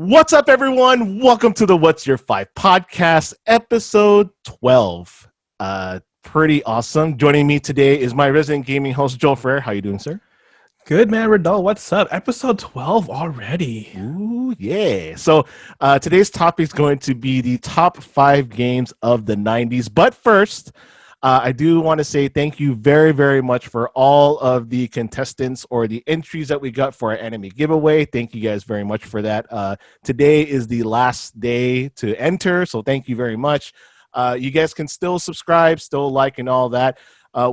What's up, everyone? Welcome to the What's Your 5 podcast, episode 12. Pretty awesome. Joining me today is my resident gaming host, JoelFrrr. How you doing, sir? Good, man. Rodel, what's up? Episode 12 already. Ooh, yeah. So today's topic is going to be the top 5 games of the 90s. But first, I do want to say thank you very, very much for all of the contestants or the entries that we got for our anime giveaway. Thank you guys very much for that. Today is the last day to enter, so thank you very much. You guys can still subscribe, still like, and all that.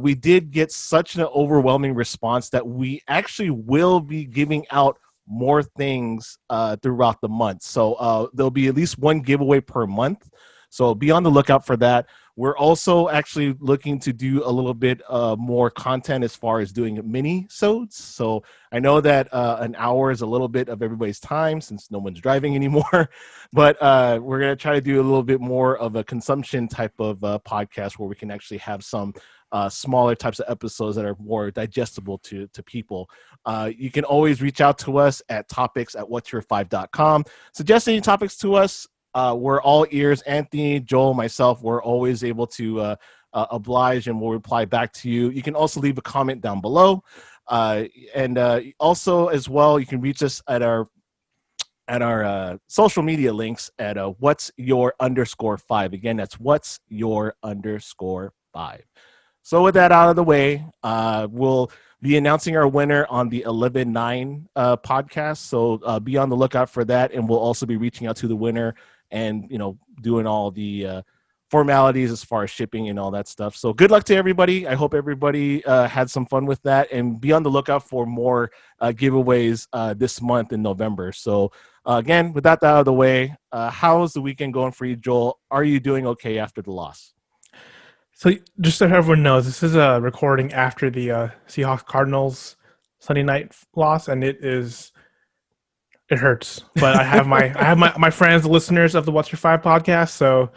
We did get such an overwhelming response that we actually will be giving out more things throughout the month. So there'll be at least one giveaway per month. So be on the lookout for that. We're also actually looking to do a little bit more content as far as doing mini-sodes. So I know that an hour is a little bit of everybody's time since no one's driving anymore. But we're going to try to do a little bit more of a consumption type of podcast where we can actually have some smaller types of episodes that are more digestible to people. You can always reach out to us at topics@whatsyour5.com. Suggest any topics to us. We're all ears. Anthony, Joel, myself, we're always able to oblige and we'll reply back to you. You can also leave a comment down below. And also as well, you can reach us at our social media links at what's your _5. Again, that's what's your _5. So with that out of the way, we'll be announcing our winner on the 11/9 podcast. So be on the lookout for that. And we'll also be reaching out to the winner and, you know, doing all the formalities as far as shipping and all that stuff. So good luck to everybody. I hope everybody had some fun with that, and be on the lookout for more giveaways this month in November. So again, with that out of the way, how's the weekend going for you, Joel? Are you doing okay after the loss? So just so everyone knows, this is a recording after the Seahawks Cardinals Sunday night loss, and it hurts. But I have my friends, the listeners of the What's Your 5 podcast, so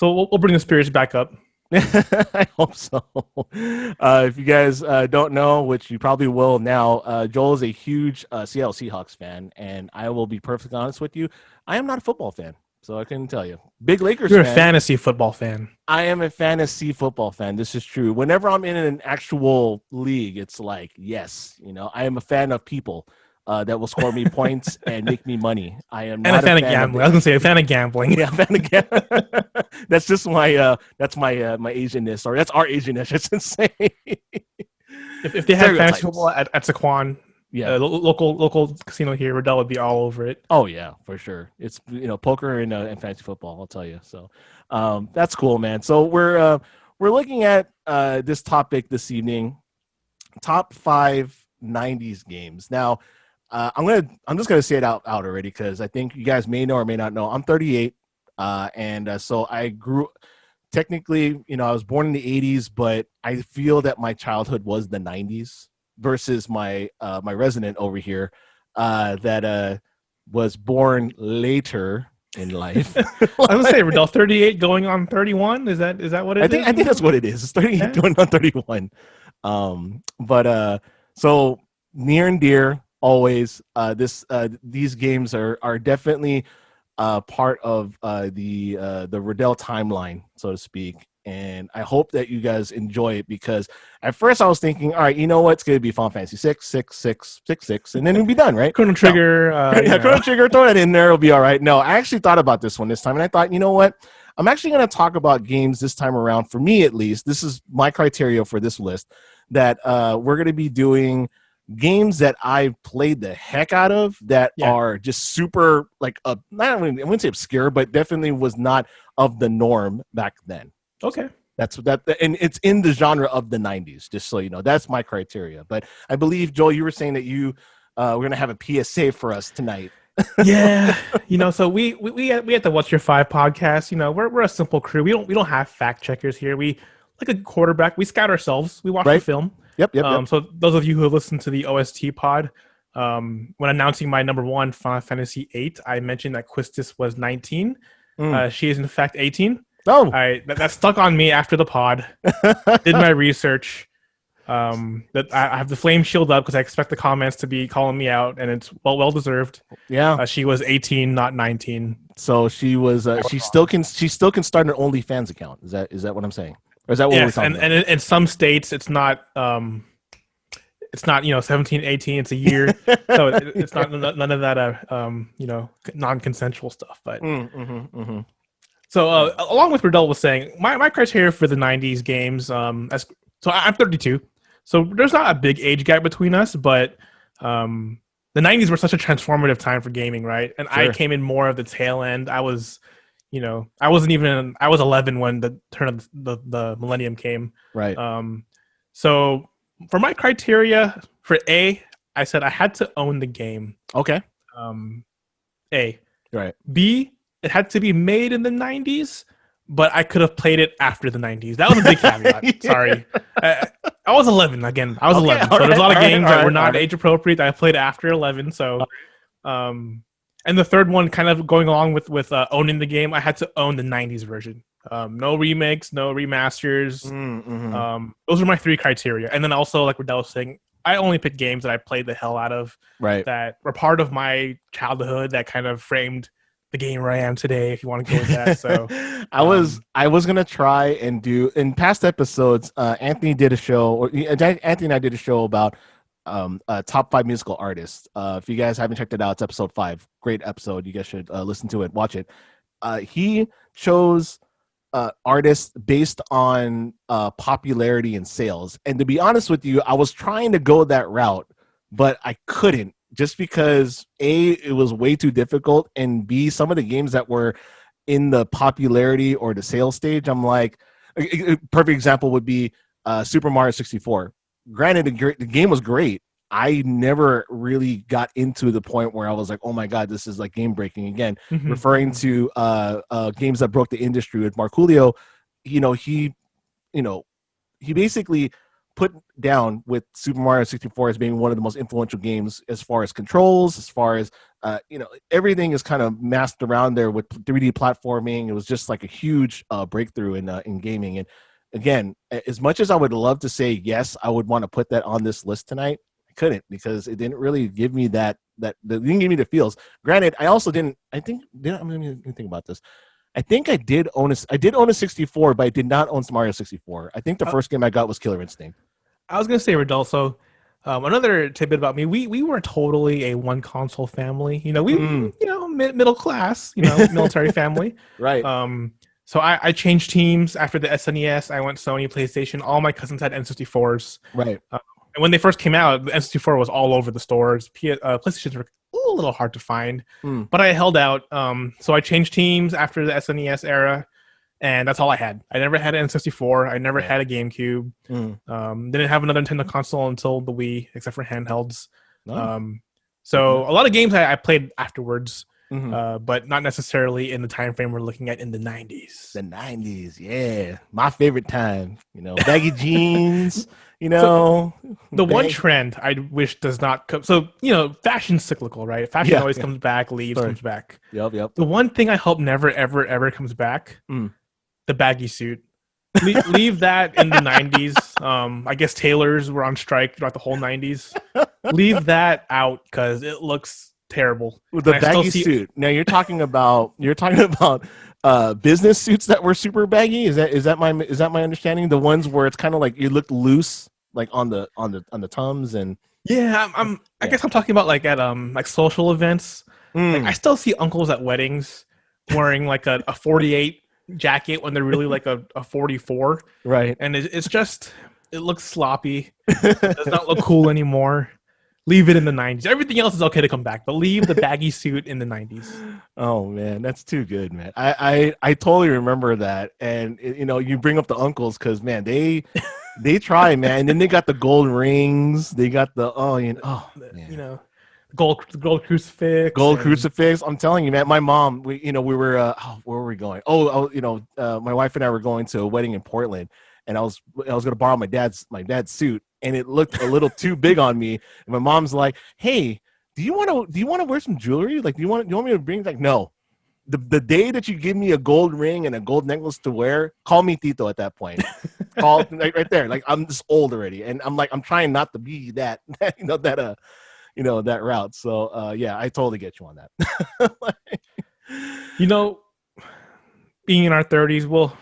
we'll bring the spirits back up. I hope so. If you guys don't know, which you probably will now, Joel is a huge Seattle Seahawks fan, and I will be perfectly honest with you, I am not a football fan, so I couldn't tell you. Big Lakers You're fan. a fantasy football fan. I am a fantasy football fan. This is true. Whenever I'm in an actual league, it's like, yes, you know, I am a fan of people that will score me points and make me money. I am not a fan of gambling. I was gonna say a fan of gambling. Yeah, fan of gambling. That's just my my Asianness, or that's our Asianness, I should say. If they had fantasy football at Saquon, yeah, local casino here, Rodel would be all over it. Oh yeah, for sure. It's, you know, poker and fantasy football, I'll tell you. So that's cool, man. So we're looking at this topic this evening, top 5 90s games. Now I'm just gonna say it out already, because I think you guys may know or may not know I'm 38, and so I grew. Technically, you know, I was born in the 80s, but I feel that my childhood was the 90s versus my my resident over here that was born later in life. I was gonna say, Rodel, 38 going on 31. Is that what it is? I think that's what it is. It's 38 going on 31. But so near and dear. Always, these games are definitely part of the Rodel timeline, so to speak. And I hope that you guys enjoy it, because at first I was thinking, all right, you know what, it's going to be Final Fantasy 6, 6, 6, 6, 6, and then it'll be done, right? Chrono Trigger. No. Chrono Trigger, throw that in there, it'll be all right. No, I actually thought about this one this time, and I thought, you know what? I'm actually going to talk about games this time around, for me at least. This is my criteria for this list, that we're going to be doing games that I've played the heck out of that are just super, like, I wouldn't say obscure, but definitely was not of the norm back then. Okay. That's that, and it's in the genre of the 90s, just so you know. That's my criteria. But I believe, Joel, you were saying that you we're gonna have a PSA for us tonight. Yeah, you know, so we at the What's Your 5 podcast, you know, we're a simple crew. We don't have fact checkers here. We, like a quarterback, we scout ourselves. We watch the film. Yep. So those of you who have listened to the OST pod, when announcing my number 1 Final Fantasy 8, I mentioned that Quistis was 19. She is in fact 18. Oh, that stuck on me after the pod. Did my research. That I have the flame shield up because I expect the comments to be calling me out, and it's well deserved. Yeah. She was 18, not 19. So she was. She still can start an OnlyFans account. Is that what I'm saying? Or is that what we're Yes, talking and about? in some states it's not 17, 18. It's a year, so it's not none of that non-consensual stuff. But so along with Rodel was saying, my criteria for the 90s games, so I'm 32, so there's not a big age gap between us, but the 90s were such a transformative time for gaming, right? And I Sure. came in more of the tail end. I was 11 when the turn of the millennium came. Right. So for my criteria for A, I said I had to own the game. Okay. A. Right. B, it had to be made in the 90s, but I could have played it after the 90s. That was a big caveat. Yeah. Sorry. I was 11 again. I was 11. So there's a lot of games that were not age appropriate that I played after 11. So, and the third one, kind of going along with owning the game, I had to own the 90s version. No remakes, no remasters. Those are my three criteria. And then also, like Rodel was saying, I only picked games that I played the hell out of, right, that were part of my childhood, that kind of framed the game where I am today, if you want to go with that. So I was gonna try and do in past episodes. Anthony did a show, or Anthony and I did a show about top 5 musical artists. If you guys haven't checked it out, it's episode 5. Great episode. You guys should listen to it, watch it. He chose artists based on popularity and sales. And to be honest with you, I was trying to go that route, but I couldn't, just because A, it was way too difficult, and B, some of the games that were in the popularity or the sales stage, I'm like, a perfect example would be Super Mario 64. Granted, the game was great. I never really got into the point where I was like, oh my God, this is like game breaking again. Referring to games that broke the industry with Marculio, he basically put down with Super Mario 64 as being one of the most influential games as far as controls, as far as everything is kind of masked around there with 3D platforming. It was just like a huge breakthrough in gaming. And again, as much as I would love to say yes, I would want to put that on this list tonight, I couldn't, because it didn't really give me it didn't give me the feels. Granted, I also didn't. I'm going to think about this. I think I did own a 64, but I did not own Mario 64. I think the first game I got was Killer Instinct. I was going to say, Rodel, so another tidbit about me, we were totally a one console family. Middle class, military family. Right. So I changed teams after the SNES. I went Sony, PlayStation. All my cousins had N64s. Right. And when they first came out, the N64 was all over the stores. PlayStations were a little hard to find, but I held out. So I changed teams after the SNES era, and that's all I had. I never had an N64. I never had a GameCube. Didn't have another Nintendo console until the Wii, except for handhelds. So a lot of games I played afterwards, but not necessarily in the time frame we're looking at in the 90s. The 90s, yeah. My favorite time. Baggy jeans, So, the one trend I wish does not come. So, fashion's cyclical, right? Fashion always comes back, leaves, comes back. Yep. The one thing I hope never, ever, ever comes back, the baggy suit. Leave that in the 90s. I guess tailors were on strike throughout the whole 90s. Leave that out because it looks terrible. The baggy suit. Now you're talking about business suits that were super baggy. Is that my understanding? The ones where it's kind of like you look loose, like on the tums and. Yeah, I guess I'm talking about like at like social events. Like, I still see uncles at weddings wearing like a 48 jacket when they're really like a 44. Right. And it's just, it looks sloppy. It does not look cool anymore. Leave it in the 90s. Everything else is okay to come back, but leave the baggy suit in the 90s. Oh man, that's too good, man. I totally remember that. And you bring up the uncles because man, they try, man. And then they got the gold rings. They got the gold crucifix. Crucifix. I'm telling you, man. My mom, we were where were we going? My wife and I were going to a wedding in Portland, and I was going to borrow my dad's suit, and it looked a little too big on me. And my mom's like, "Hey, do you want to wear some jewelry? Like, do you want me to bring?" Like, no, the day that you give me a gold ring and a gold necklace to wear, call me Tito at that point. Call right there. Like I'm just old already, and I'm trying not to be that that route. So yeah, I totally get you on that. Being in our 30s, well,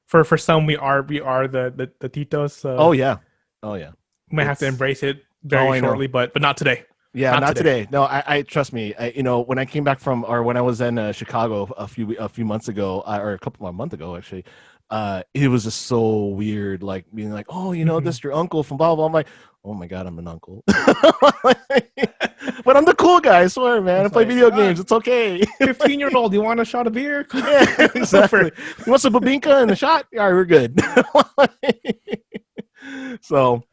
for some we are the Titos. So oh yeah, we might have to embrace it very shortly, but not today. Yeah, not today. No, I trust me. When I came back when I was in Chicago a few months ago, or a couple of months ago actually, it was just so weird, like being like, oh, this is your uncle from blah blah. I'm like, oh my god, I'm an uncle. But I'm the cool guy. I swear, man. I play video games. It's okay. 15-year-old, you want a shot of beer? Yeah, exactly. You want some babinka and a shot? All right, we're good. So.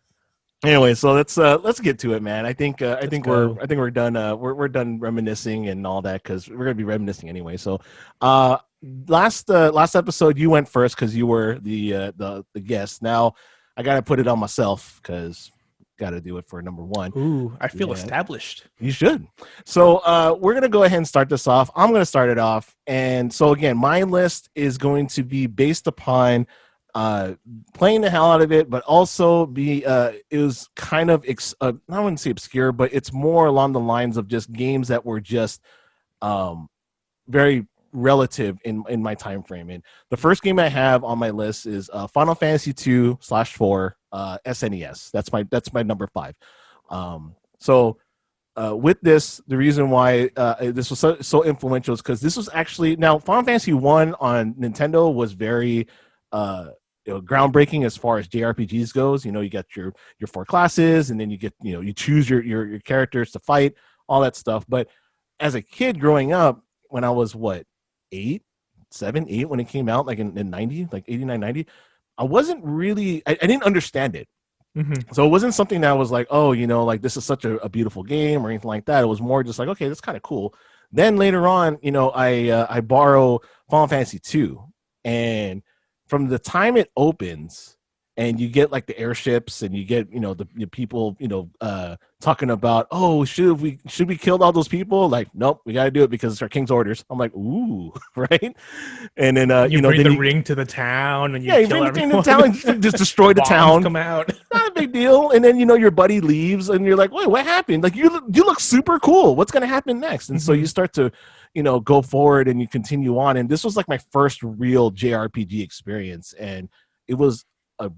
Anyway, so let's get to it, man. I think we're done. We're done reminiscing and all that because we're gonna be reminiscing anyway. So, last episode you went first because you were the guest. Now I gotta put it on myself because gotta do it for number one. Ooh, I feel established. You should. So we're gonna go ahead and start this off. I'm gonna start it off, and so again, my list is going to be based upon. Playing the hell out of it, but also it was kind of I wouldn't say obscure, but it's more along the lines of just games that were just very relative in my time frame. And the first game I have on my list is Final Fantasy 2/4 SNES. That's my number 5. So with this, the reason why this was so influential is because this was actually now Final Fantasy 1 on Nintendo was very groundbreaking as far as JRPGs goes. You got your 4 classes, and then you get you choose your characters to fight, all that stuff. But as a kid growing up, when I was 8 when it came out, like in 90, like 89, 90, I wasn't really I didn't understand it. Mm-hmm. So it wasn't something that was like, oh, like this is such a beautiful game or anything like that. It was more just like, okay, that's kind of cool. Then later on, I borrow Final Fantasy 2, and from the time it opens and you get like the airships and you get the people talking about, oh, should we kill all those people? Like, nope, we got to do it because it's our king's orders. I'm like, ooh, right. And then you bring the ring to the town and you kill bring the ring to the town and just destroy the town. Come out. Not a big deal. And then your buddy leaves and you're like, wait, what happened? Like you look super cool. What's gonna happen next? And so you start to go forward and you continue on. And this was like my first real JRPG experience, and it was a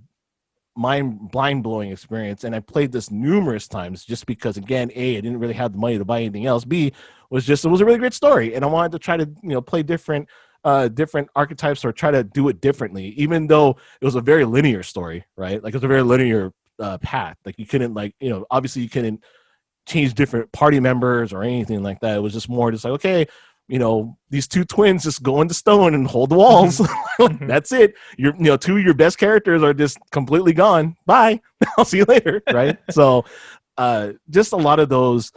mind-blowing experience. And I played this numerous times just because, again, A, I didn't really have the money to buy anything else. B, it was a really great story, and I wanted to try to play different archetypes or try to do it differently, even though it was a very linear story, right? Like it was a very linear path. Like you couldn't obviously you couldn't change different party members or anything like that. It was just more just like, okay, these 2 twins just go into stone and hold the walls. That's it. Your 2 of your best characters are just completely gone. Bye. I'll see you later. Right. So just a lot of those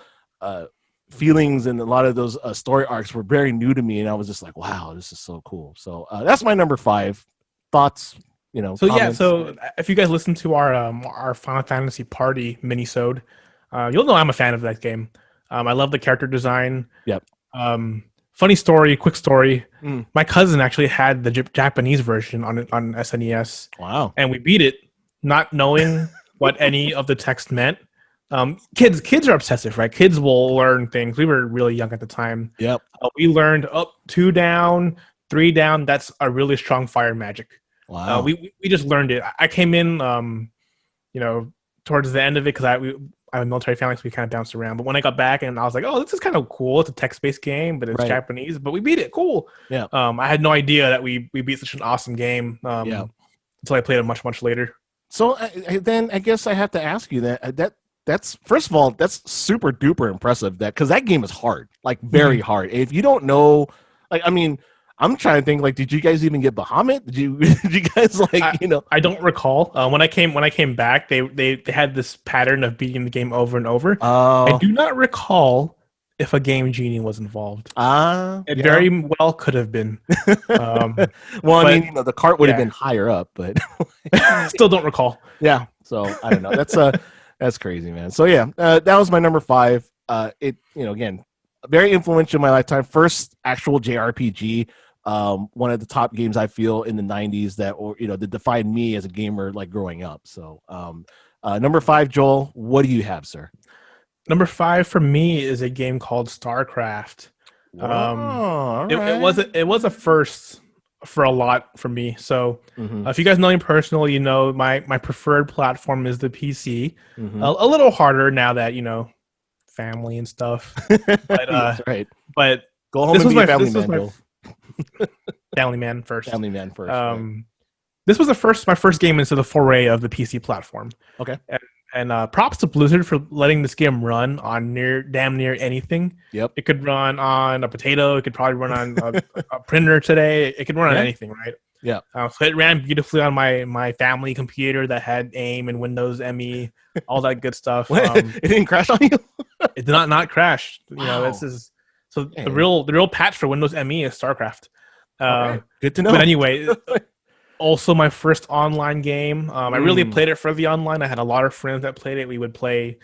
feelings and a lot of those story arcs were very new to me, and I was just like, wow, this is so cool. So that's my number 5. Thoughts? So comments? Yeah, so if you guys listen to our Final Fantasy Party minisode, you'll know I'm a fan of that game. I love the character design. Yep. Funny story, quick story. My cousin actually had the Japanese version on SNES. Wow. And we beat it not knowing what any of the text meant. Kids are obsessive, right? Kids will learn things. We were really young at the time. Yep. We learned up, 2 down, 3 down. That's a really strong fire magic. Wow. We just learned it. I came in, towards the end of it because I have a military family, so we kind of bounced around. But when I got back, and I was like, oh, this is kind of cool. It's a text-based game, but it's Japanese. But we beat it. Cool. Yeah. I had no idea that we beat such an awesome game until I played it much, much later. So then I guess I have to ask you that's first of all, that's super duper impressive because that game is hard, like very hard. If you don't know, like, I mean, I'm trying to think, like, did you guys even get Bahamut? Did you guys I don't recall. When I came back, they had this pattern of beating the game over and over. I do not recall if a game genie was involved. It very well could have been. Well, I mean, the cart would have been higher up, but still don't recall. Yeah, so I don't know. That's crazy, man. So yeah, that was my number 5. Again, very influential in my lifetime. First actual JRPG. One of the top games I feel in the 90s that, or that defined me as a gamer like growing up. So number 5, Joel, what do you have, sir? Number 5 for me is a game called StarCraft. It was a first for a lot for me. So if you guys know me personally, my preferred platform is the PC. A little harder now that family and stuff. But That's right. But go home and be a family man, Joel. Family man first. Family man first. Right. This was my first game into the foray of the PC platform. Okay. And props to Blizzard for letting this game run on damn near anything. Yep. It could run on a potato. It could probably run on a printer today. It could run on anything, right? Yeah. So it ran beautifully on my family computer that had AIM and Windows ME, all that good stuff. It didn't crash on you? It did not crash. Wow. This is the real patch for Windows ME is StarCraft. Okay. Good to know. But anyway. Also, my first online game. I really played it for the online. I had a lot of friends that played it. We would play,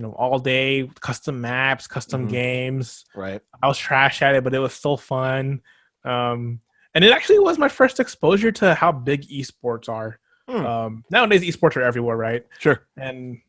all day, custom maps, custom games. Right. I was trash at it, but it was still fun. And it actually was my first exposure to how big esports are. Nowadays, esports are everywhere, right? Sure. And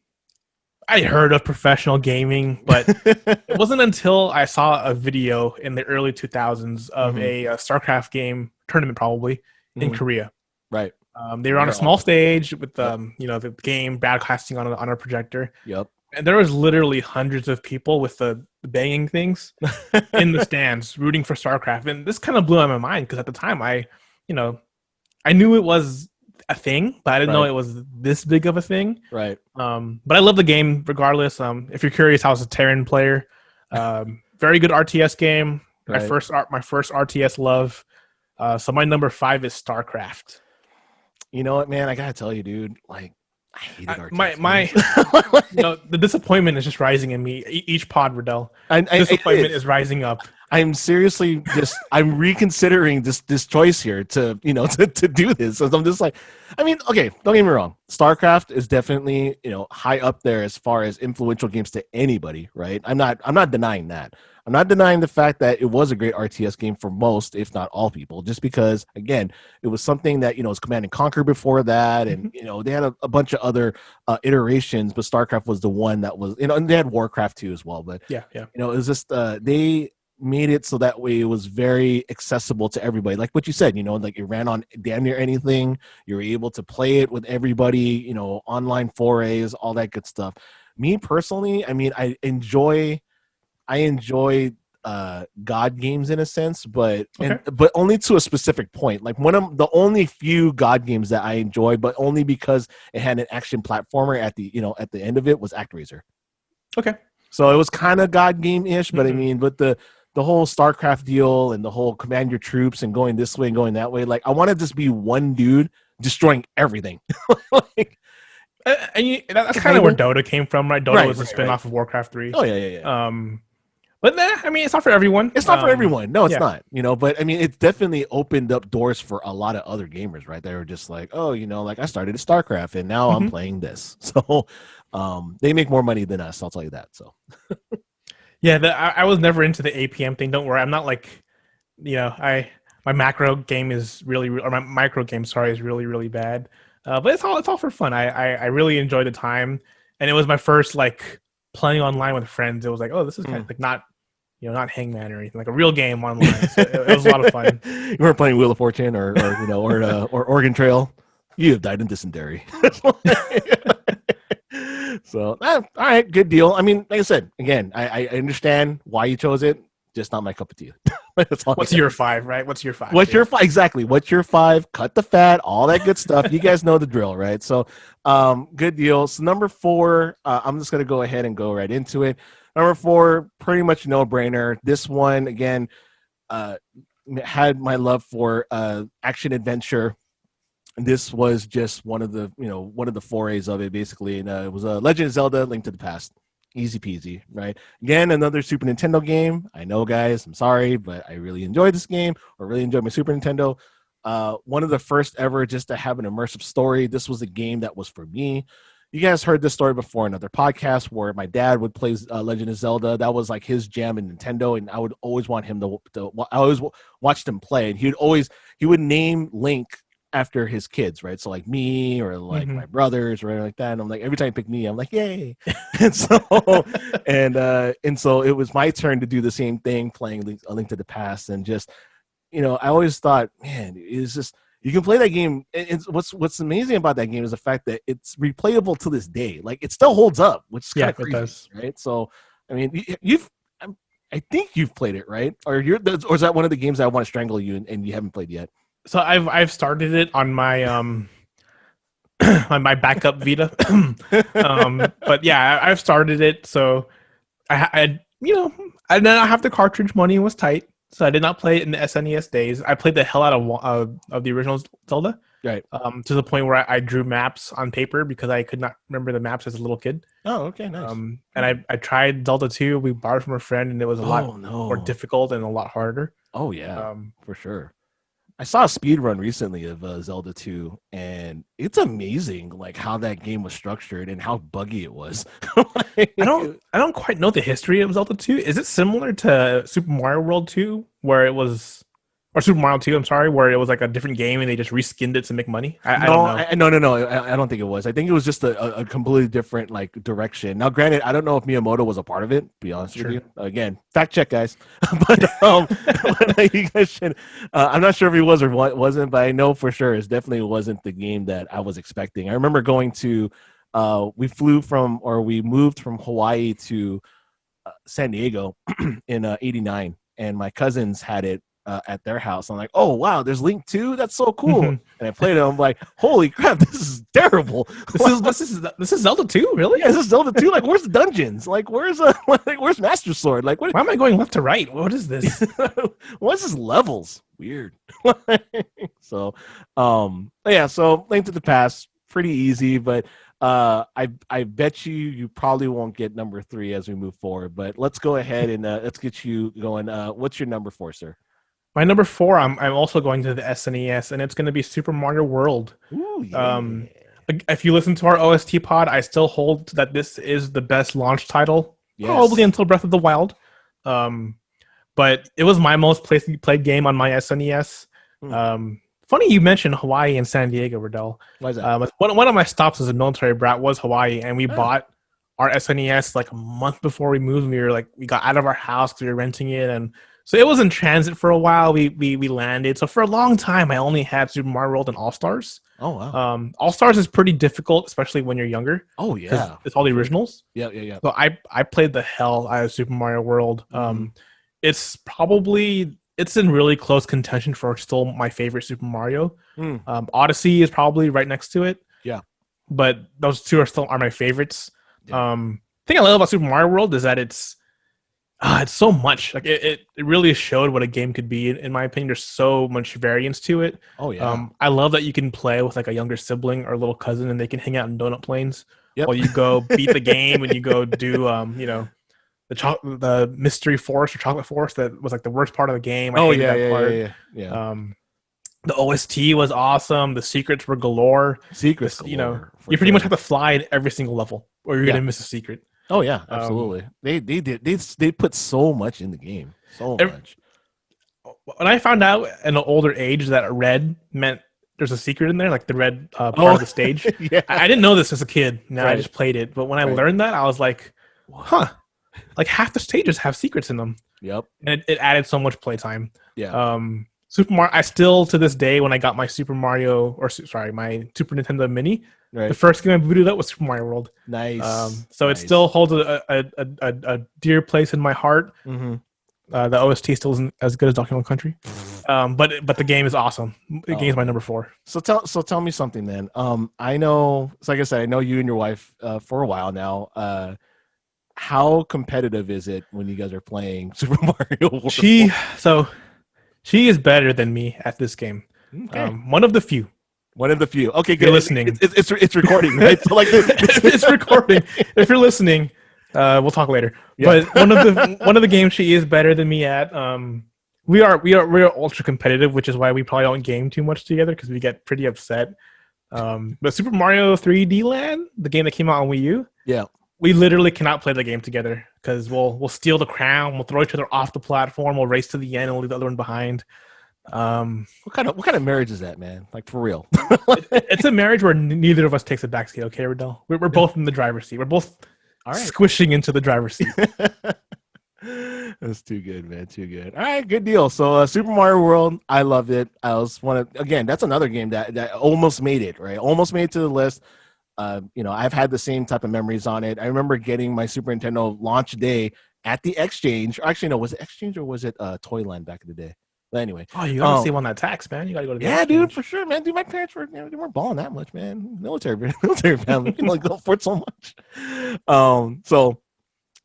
I heard of professional gaming, but it wasn't until I saw a video in the early 2000s of a StarCraft game tournament, probably in Korea. Right. They were on a small stage with the game broadcasting on a projector. Yep. And there was literally hundreds of people with the banging things in the stands rooting for StarCraft. And this kind of blew my mind because at the time I knew it was a thing, but I didn't know it was this big of a thing. Right. But I love the game regardless. If you're curious, I was a Terran player. Very good RTS game. Right. My first RTS love. So my number 5 is StarCraft. You know what, man? I gotta tell you, dude. Like, I hated RTS. The disappointment is just rising in me. Each pod, Rodel. Disappointment is rising up. I'm seriously I'm reconsidering this choice here to do this. So I'm just like, I mean, okay, don't get me wrong. StarCraft is definitely high up there as far as influential games to anybody, right? I'm not denying that. I'm not denying the fact that it was a great RTS game for most, if not all people, just because, again, it was something that, was Command and Conquer before that. And, they had a bunch of other iterations, but StarCraft was the one that was, and they had Warcraft too as well. But, yeah. It was just, they made it so that way it was very accessible to everybody. Like what you said, like it ran on damn near anything. You were able to play it with everybody, online forays, all that good stuff. Me personally, I mean, I enjoy God games in a sense, but only to a specific point. Like one of the only few God games that I enjoyed, but only because it had an action platformer at the end of it, was ActRaiser. Okay. So it was kind of God game-ish, but I mean, with the whole StarCraft deal and the whole command your troops and going this way and going that way, like I want to just be one dude destroying everything. That's kind of where Dota came from, right? Dota was a spin-off of Warcraft 3. Oh yeah. But I mean, it's not for everyone. It's not for everyone. No, it's not. But I mean, it's definitely opened up doors for a lot of other gamers, right? They were just like, oh, like I started at StarCraft and now I'm playing this. So they make more money than us. I'll tell you that. So yeah, I was never into the APM thing. Don't worry, I'm not like, my macro game is my micro game, is really, really bad. But it's all for fun. I really enjoyed the time, and it was my first like playing online with friends. It was like, oh, this is kind of like not Hangman or anything, like a real game online. So it was a lot of fun. You weren't playing Wheel of Fortune or Oregon Trail. You have died in dysentery. So all right, good deal. I mean, like I said, again, I understand why you chose it. Just not my cup of tea. What's your 5, right? What's your 5? What's your 5? Exactly. What's your 5? Cut the fat, all that good stuff. You guys know the drill, right? So, good deal. So, number 4, I'm just going to go ahead and go right into it. Number 4, pretty much no-brainer. This one, again, had my love for action adventure. This was just one of the forays of it, basically. And it was Legend of Zelda: Link to the Past. Easy peasy, right? Again, another Super Nintendo game. I know, guys, I'm sorry, but I really enjoyed this game, or really enjoyed my Super Nintendo. One of the first ever just to have an immersive story. This was a game that was for me. you guys heard this story before in another podcast where my dad would play Legend of Zelda. That was like his jam in Nintendo, and I would always want him to I always watched him play, and he would name Link after his kids, right? So like me or like my brothers or anything like that. And I'm like, every time he picked me, I'm like, yay. and so it was my turn to do the same thing, playing A Link to the Past, and just, I always thought, man, it's just, you can play that game. It's what's amazing about that game is the fact that it's replayable to this day. Like, it still holds up, which is kind of crazy, it does. right? So, I mean, I think you've played it, right? Or is that one of the games that I want to strangle you and you haven't played yet? So I've started it on my on my backup Vita, but yeah, I've started it. So I did not have the cartridge money; it was tight, so I did not play it in the SNES days. I played the hell out of the original Zelda, right? To the point where I drew maps on paper because I could not remember the maps as a little kid. Oh, okay, nice. And I tried Zelda 2. We borrowed from a friend, and it was a lot more difficult and a lot harder. Oh yeah, for sure. I saw a speed run recently of Zelda 2, and it's amazing, like how that game was structured and how buggy it was. I don't quite know the history of Zelda 2. Is it similar to Super Mario World 2, where it was, or Super Mario 2? I'm sorry, where it was like a different game and they just reskinned it to make money? I don't know. No. I don't think it was. I think it was just a completely different like direction. Now, granted, I don't know if Miyamoto was a part of it. To be honest with you, again, fact check, guys. but you guys should. I'm not sure if he was or wasn't, but I know for sure it definitely wasn't the game that I was expecting. I remember going to. We moved from Hawaii to San Diego in '89, and my cousins had it at their house. I'm like, oh wow, there's Link 2? That's so cool. And I played it. I'm like, holy crap, this is terrible. This is Zelda 2, really? Yeah, this is Zelda 2. Like, where's the dungeons? Like, where's Master Sword? Like, why am I going left to right? What is this? What's this levels? Weird. So, yeah. So, Link to the Past, pretty easy, but I bet you probably won't get number 3 as we move forward. But let's go ahead and let's get you going. What's your number 4, sir? My number 4, I'm also going to the SNES, and it's going to be Super Mario World. Ooh, yeah. If you listen to our OST pod, I still hold that this is the best launch title, probably until Breath of the Wild. But it was my most played game on my SNES. Funny you mentioned Hawaii and San Diego, Rodel. Why is that? One of my stops as a military brat was Hawaii, and we bought our SNES like a month before we moved. We got out of our house because we were renting it, and so it was in transit for a while. We landed. So for a long time, I only had Super Mario World and All Stars. Oh wow. All Stars is pretty difficult, especially when you're younger. Oh yeah. It's all the originals. Yeah. So I played the hell out of Super Mario World. It's in really close contention for still my favorite Super Mario. Odyssey is probably right next to it. Yeah. But those two are my favorites. Yeah. Thing I love about Super Mario World is that it's so much. Like it really showed what a game could be. In my opinion, there's so much variance to it. Oh yeah. I love that you can play with like a younger sibling or a little cousin, and they can hang out in donut planes while you go beat the game and you go do the mystery forest or chocolate forest that was like the worst part of the game. Yeah. The OST was awesome. The secrets were galore. You pretty much have to fly in every single level, or you're gonna miss a secret. Oh yeah, absolutely. They put so much in the game, much. When I found out at an older age that red meant there's a secret in there, like the red part of the stage. I didn't know this as a kid. Now I just played it, but when I learned that, I was like, huh. Like half the stages have secrets in them. Yep. And it added so much playtime. Yeah. Super Mario. I still to this day, when I got my my Super Nintendo Mini, the first game I booted up was Super Mario World. Nice. So it still holds a dear place in my heart. Mm-hmm. The OST still isn't as good as Donkey Kong Country, but the game is awesome. The game is my number 4. So tell me something then. I know, so like I said, I know you and your wife for a while now. How competitive is it when you guys are playing Super Mario World? She is better than me at this game. Okay. One of the few. Okay, good. You're listening. It's recording, right? So like it's recording. If you're listening, we'll talk later. Yeah. But one of the games she is better than me at. We are ultra competitive, which is why we probably don't game too much together because we get pretty upset. But Super Mario 3D Land, the game that came out on Wii U, Yeah. we literally cannot play the game together because we'll steal the crown, we'll throw each other off the platform, we'll race to the end, and we'll leave the other one behind. What kind of marriage is that, man? Like, for real? It's a marriage where neither of us takes a backseat. Okay, Rodel, we're both in the driver's seat. We're both squishing into the driver's seat. That's too good, man. Too good. All right, good deal. So Super Mario World, I loved it. I was again, that's another game that almost made it, right? Almost made it to the list. I've had the same type of memories on it. I remember getting my Super Nintendo launch day at the Exchange. Actually, no, was it Exchange or was it Toyland back in the day? But anyway. Oh, you gotta save on that tax, man. You gotta go to the Exchange. dude, for sure, man. Dude, my parents were they weren't balling that much, man. Military family. You can only go for it so much. So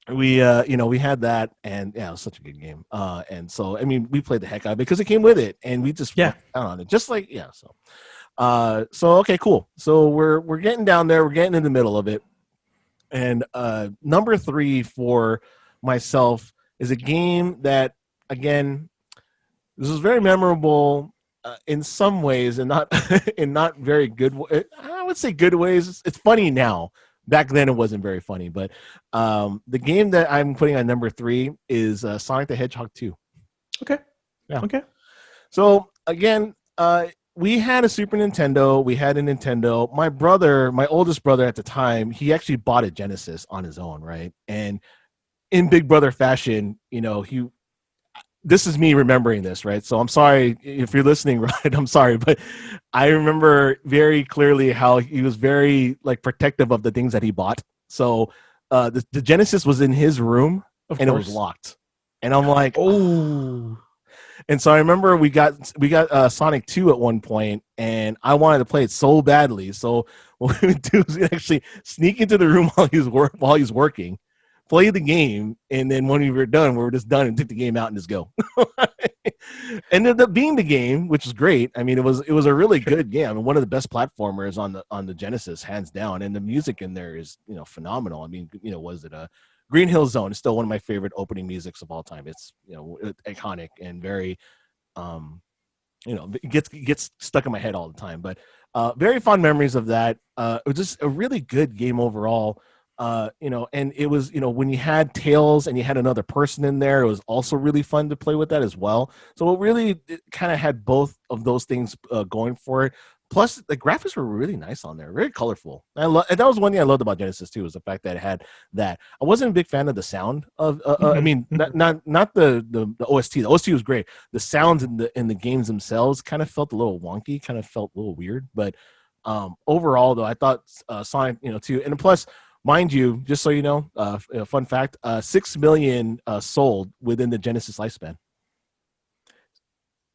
we had that, and yeah, it was such a good game. And so I mean, we played the heck out of it because it came with it, and we just went down on it, just like so okay, cool. So we're getting down there, we're getting in the middle of it, and number 3 for myself is a game that, again, this was very memorable in some ways, and not in not very good. I would say good ways. It's funny now. Back then, it wasn't very funny. But the game that I'm putting on number 3 is Sonic the Hedgehog 2. Okay. Yeah. Okay. So again, we had a Super Nintendo. We had a Nintendo. My oldest brother at the time, he actually bought a Genesis on his own, right? And in Big Brother fashion, this is me remembering this, right? So I'm sorry if you're listening, right? I'm sorry, but I remember very clearly how he was very protective of the things that he bought. So the Genesis was in his room, and it was locked. And I'm like, oh. And so I remember we got Sonic 2 at one point, and I wanted to play it so badly. So what we would do is we'd actually sneak into the room while he's working, play the game, and then when we were done, we were just done and take the game out and just go. Ended up being the game, which is great. I mean, it was a really good game. I mean, one of the best platformers on the Genesis, hands down. And the music in there is phenomenal. I mean, was it a Green Hill Zone is still one of my favorite opening musics of all time. It's iconic and very it gets stuck in my head all the time. But very fond memories of that. It was just a really good game overall. And it was, when you had Tails and you had another person in there, it was also really fun to play with that as well. So it kind of had both of those things going for it. Plus, the graphics were really nice on there, very colorful. And that was one thing I loved about Genesis too, was the fact that it had that. I wasn't a big fan of the sound of. I mean, not the OST. The OST was great. The sounds in the games themselves kind of felt a little wonky, kind of felt a little weird. But overall, though, I thought Sonic, too, and plus, mind you, just so you know, fun fact: 6 million sold within the Genesis lifespan.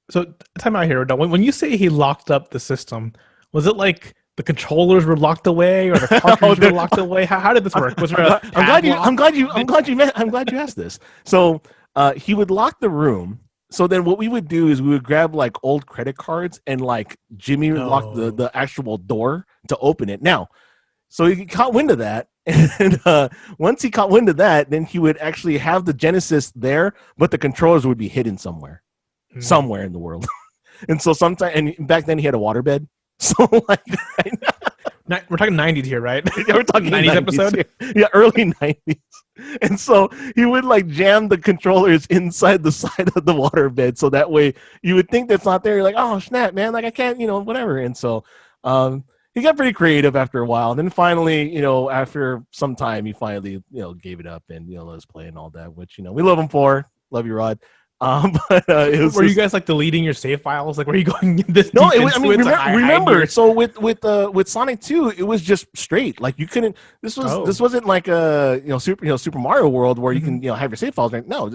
So, time out here. When you say he locked up the system, was it like the controllers were locked away or the cartridges were locked away? How did this work? Was there I'm glad you asked this. So he would lock the room. So then what we would do is we would grab old credit cards and Jimmy would lock the actual door to open it. Now, so he caught wind of that. And once he caught wind of that, then he would actually have the Genesis there, but the controllers would be hidden somewhere in the world. And so and back then he had a waterbed. So we're talking 90s here, right? Yeah, we're talking 90s episode. Here. Yeah, early 90s. And so he would jam the controllers inside the side of the waterbed, so that way you would think that's not there. You're like, oh snap, man! I can't, whatever. And so he got pretty creative after a while. And then finally, after some time, he finally, gave it up and let us play and all that. Which we love him for. Love you, Rod. But were you guys deleting your save files? Were you going this? No, remember. So with Sonic 2, it was just straight. You couldn't. This wasn't like a Super Mario World where you can have your save files. Right? No,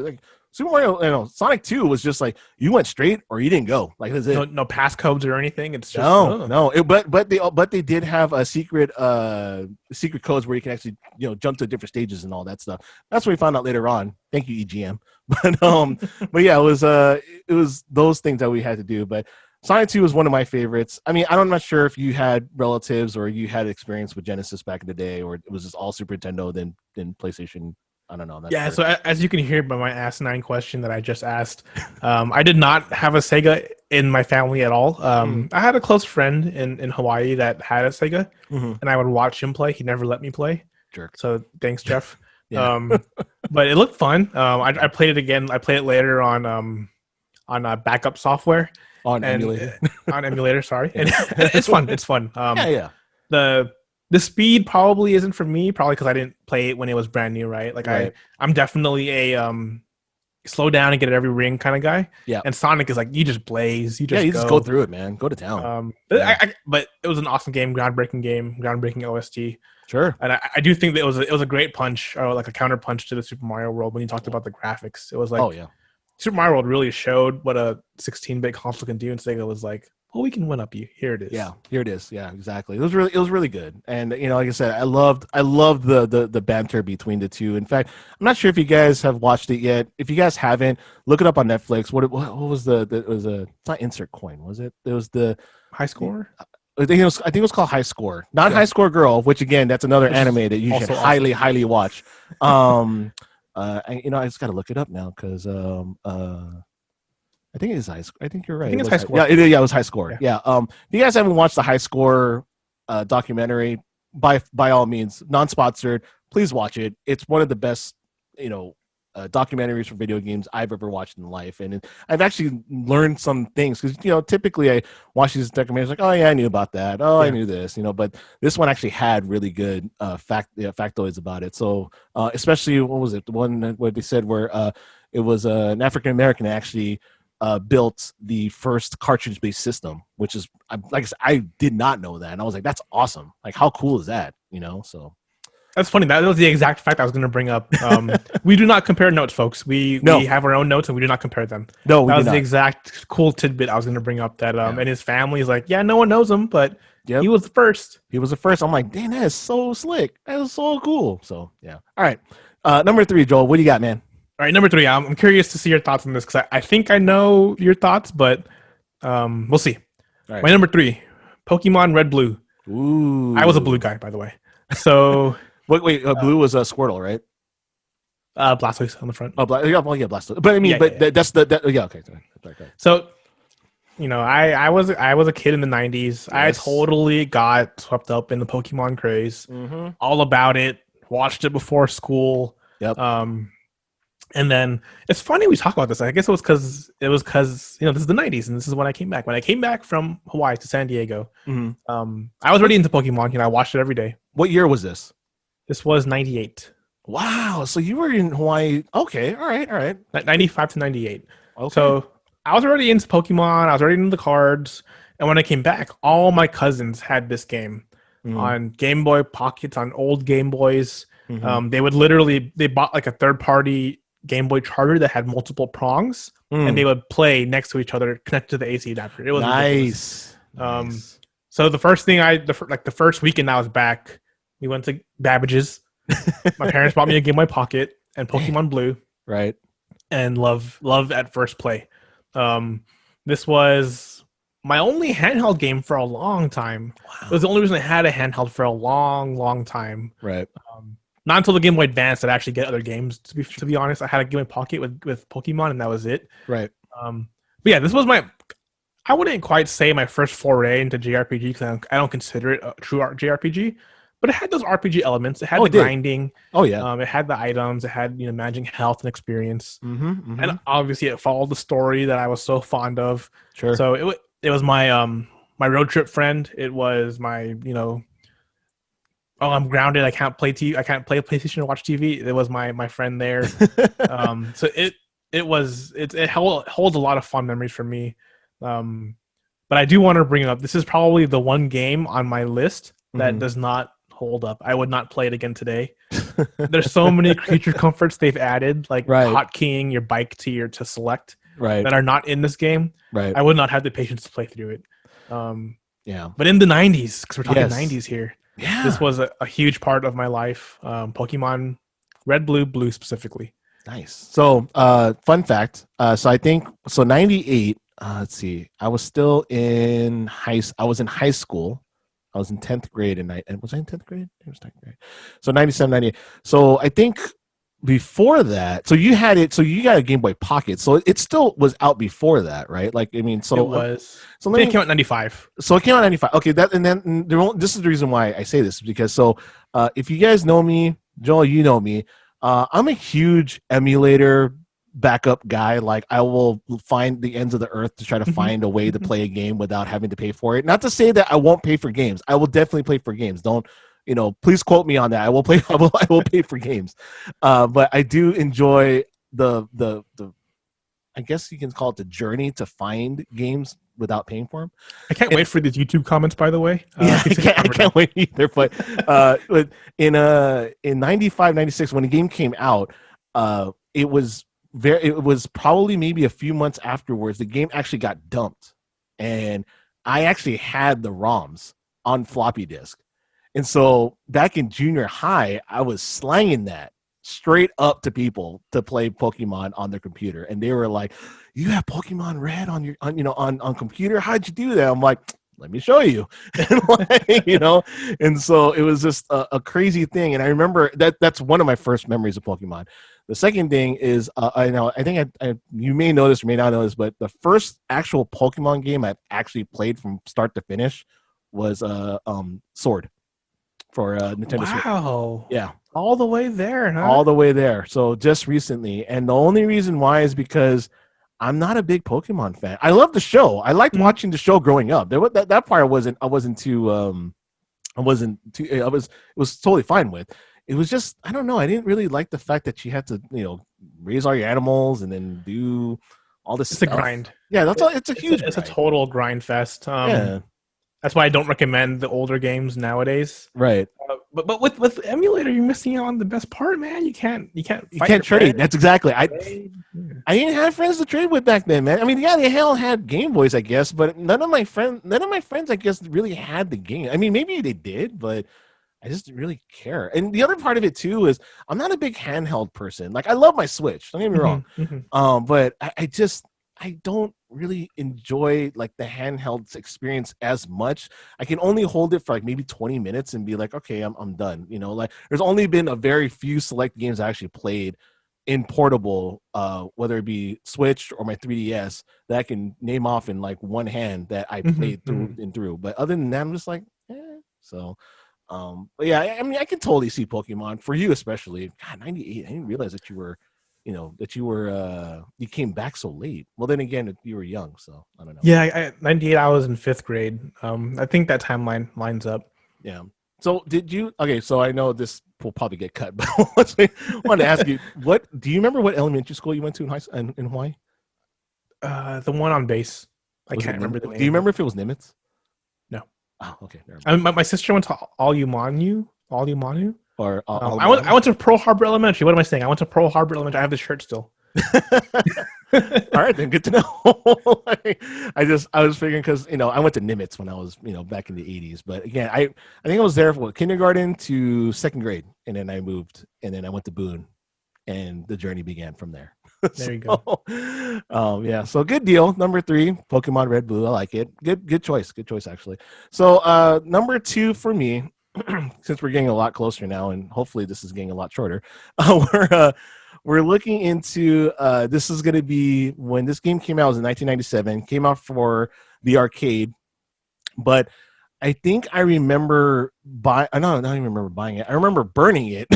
Super Mario, Sonic 2 was just you went straight or you didn't go. That's it. No passcodes or anything. It's just no. But they did have a secret codes where you can actually jump to different stages and all that stuff. That's what we found out later on. Thank you, EGM. But yeah, it was those things that we had to do. But Sonic 2 was one of my favorites. I mean, I'm not sure if you had relatives or you had experience with Genesis back in the day, or it was just all Super Nintendo then PlayStation I don't know. I'm not Yeah, sure. so as you can hear by my asinine question that I just asked, I did not have a Sega in my family at all. I had a close friend in Hawaii that had a Sega, and I would watch him play. He never let me play. Jerk. So thanks, Jeff. Yeah. But it looked fun. I played it again. I played it later on backup software On and emulator. on emulator. Sorry, Yeah. and it's fun. It's fun. Yeah. The speed probably isn't for me, probably because I didn't play it when it was brand new, right? Like Right. I'm definitely a slow down and get at every ring kind of guy. Yeah. And Sonic is like you just blaze, you just just go through it, man. Go to town. But it was an awesome game, groundbreaking OST. Sure. And I do think that it was a great punch, or like a counter punch to the Super Mario World when you talked about the graphics. It was like, Oh yeah. Super Mario World really showed what a 16-bit console can do, and Sega was like, well, we can one up you. Here it is. Yeah, here it is. Yeah, exactly. It was really good. And like I said, I loved the banter between the two. In fact, I'm not sure if you guys have watched it yet. If you guys haven't, look it up on Netflix. What was it was it's not Insert Coin, was it? It was the High Score. I think it was called High Score, not High Score Girl, which again, that's another anime that you should highly watch. I just got to look it up now because I think it is High Score. I think you're right. I think it's High Score. Yeah, it was High Score. Yeah. If you guys haven't watched the High Score documentary, by all means, non-sponsored, please watch it. It's one of the best, documentaries for video games I've ever watched in life, and I've actually learned some things because typically I watch these documentaries like, oh yeah, I knew about that. Oh, yeah. I knew this. But this one actually had really good factoids about it. So especially what was it? The one where they said where it was an African American actually built the first cartridge-based system, which is like I said, I did not know that, and I was like, that's awesome. Like, how cool is that? So. That's funny. That was the exact fact I was going to bring up. We do not compare notes, folks. We have our own notes, and we do not compare them. No, that was the exact cool tidbit I was going to bring up. That and his family is like, yeah, no one knows him, but he was the first. He was the first. I'm like, dang, that is so slick. That is so cool. So yeah. All right, number 3, Joel. What do you got, man? All right, number 3. I'm curious to see your thoughts on this because I think I know your thoughts, but we'll see. All right. My number 3, Pokemon Red Blue. Ooh, I was a blue guy, by the way. So. Wait, blue was a Squirtle, right? Blastoise on the front. Oh, Blastoise. But I mean, that's okay. So, I was a kid in the 90s. Yes. I totally got swept up in the Pokemon craze. Mm-hmm. All about it. Watched it before school. Yep. And then it's funny we talk about this. I guess it was because this is the 90s, and this is when I came back. When I came back from Hawaii to San Diego, I was already into Pokemon. I watched it every day. What year was this? This was 98. Wow. So you were in Hawaii. Okay. All right. 95 to 98. Okay. So I was already into Pokemon. I was already into the cards. And when I came back, all my cousins had this game on Game Boy Pockets, on old Game Boys. Mm-hmm. They bought like a third-party Game Boy charger that had multiple prongs, and they would play next to each other, connected to the AC adapter. It was nice. So the first thing the first weekend I was back, we went to Babbage's. My parents bought me a Game Boy Pocket and Pokemon Blue. Right. And love at first play. This was my only handheld game for a long time. Wow. It was the only reason I had a handheld for a long, long time. Right. Not until the Game Boy Advance did I actually get other games. To be honest, I had a Game Boy Pocket with Pokemon, and that was it. Right. But yeah, this was I wouldn't quite say my first foray into JRPG because I don't consider it a true JRPG. But it had those RPG elements. It had the grinding. Oh yeah. It had the items. It had managing health and experience. Mm-hmm. And obviously, it followed the story that I was so fond of. Sure. So it was my my road trip friend. It was my I'm grounded. I can't play TV. I can't play PlayStation or watch TV. It was my friend there. So it holds a lot of fun memories for me. But I do want to bring it up. This is probably the one game on my list that does not hold up. I would not play it again today. There's so many creature comforts they've added, like hotkeying your bike to select, that are not in this game. Right. I would not have the patience to play through it. Yeah. But in the 90s, because we're talking 90s here, this was a huge part of my life. Pokemon Red, Blue specifically. Nice. So, fun fact. So I think 98. Let's see. I was still in high school. I was in 10th grade, and was I in 10th grade? It was 10th grade. So 97, 98. So I think before that, so you had it. So you got a Game Boy Pocket. So it still was out before that, right? Like, I mean, so It was. so I let think it me. came out in 95. So it came out in 95. Okay, that and then this is the reason why I say this because if you guys know me, Joel, you know me. I'm a huge emulator backup guy. Like I will find the ends of the earth to try to find a way to play a game without having to pay for it. Not to say that I won't pay for games. I will definitely play for games. Don't please quote me on that. I will play. I will pay for games. But I do enjoy the I guess you can call it the journey to find games without paying for them. I can't wait for these YouTube comments, by the way. Yeah, I can't wait either. But in 95, 96, when the game came out, it was probably maybe a few months afterwards, the game actually got dumped. And I actually had the ROMs on floppy disk. And so back in junior high, I was slanging that straight up to people to play Pokemon on their computer, and they were like, "You have Pokemon Red on your on computer? How'd you do that?" I'm like, "Let me show you," and so it was just a crazy thing. And I remember that's one of my first memories of Pokemon. The second thing is, I think you may know this or may not know this, but the first actual Pokemon game I've actually played from start to finish was Sword for Nintendo Switch. Wow. Yeah. All the way there, huh? All the way there. So just recently. And the only reason why is because I'm not a big Pokemon fan. I love the show. I liked watching the show growing up. That part I was totally fine with. It was just, I don't know. I didn't really like the fact that you had to, raise all your animals and then do all this stuff. It's a grind. Yeah, that's all. It's a huge It's a total grind fest. Yeah. That's why I don't recommend the older games nowadays. Right. But with emulator, you're missing out on the best part, man. You can't trade. friends. That's exactly. I didn't have friends to trade with back then, man. I mean, yeah, they had Game Boys, I guess, but none of my friends, I guess, really had the game. I mean, maybe they did, but I just didn't really care. And the other part of it too is I'm not a big handheld person. Like I love my Switch. Don't get me wrong. But I don't really enjoy like the handheld experience as much. I can only hold it for like maybe 20 minutes and be like, okay, I'm done. Like there's only been a very few select games I actually played in portable, whether it be Switch or my 3DS, that I can name off in like one hand that I played through and through. But other than that, I'm just like, So, but yeah, I mean, I can totally see Pokemon for you, especially. God, 98. I didn't realize that you were. You came back so late. Well, then again, you were young, so I don't know. Yeah, 98. I was in 5th grade. I think that timeline lines up. Yeah. So did you? Okay, so I know this will probably get cut, but I wanted to ask you, do you remember what elementary school you went to in Hawaii? The one on base. I can't remember the name. Do you remember if it was Nimitz? No. Oh, okay. My sister went to Alumanu. Or I went to Pearl Harbor Elementary. What am I saying? I went to Pearl Harbor Elementary. I have the shirt still. All right, then good to know. I was figuring because I went to Nimitz when I was back in the 80s, but again I think I was there for kindergarten to 2nd grade, and then I moved, and then I went to Boone, and the journey began from there. There you go. Yeah, so good deal. Number 3, Pokemon Red Blue. I like it. Good choice actually. So number 2 for me. Since we're getting a lot closer now, and hopefully this is getting a lot shorter, we're looking into this is going to be when this game came out. It was in 1997. Came out for the arcade, but I think I remember I don't even remember buying it. I remember burning it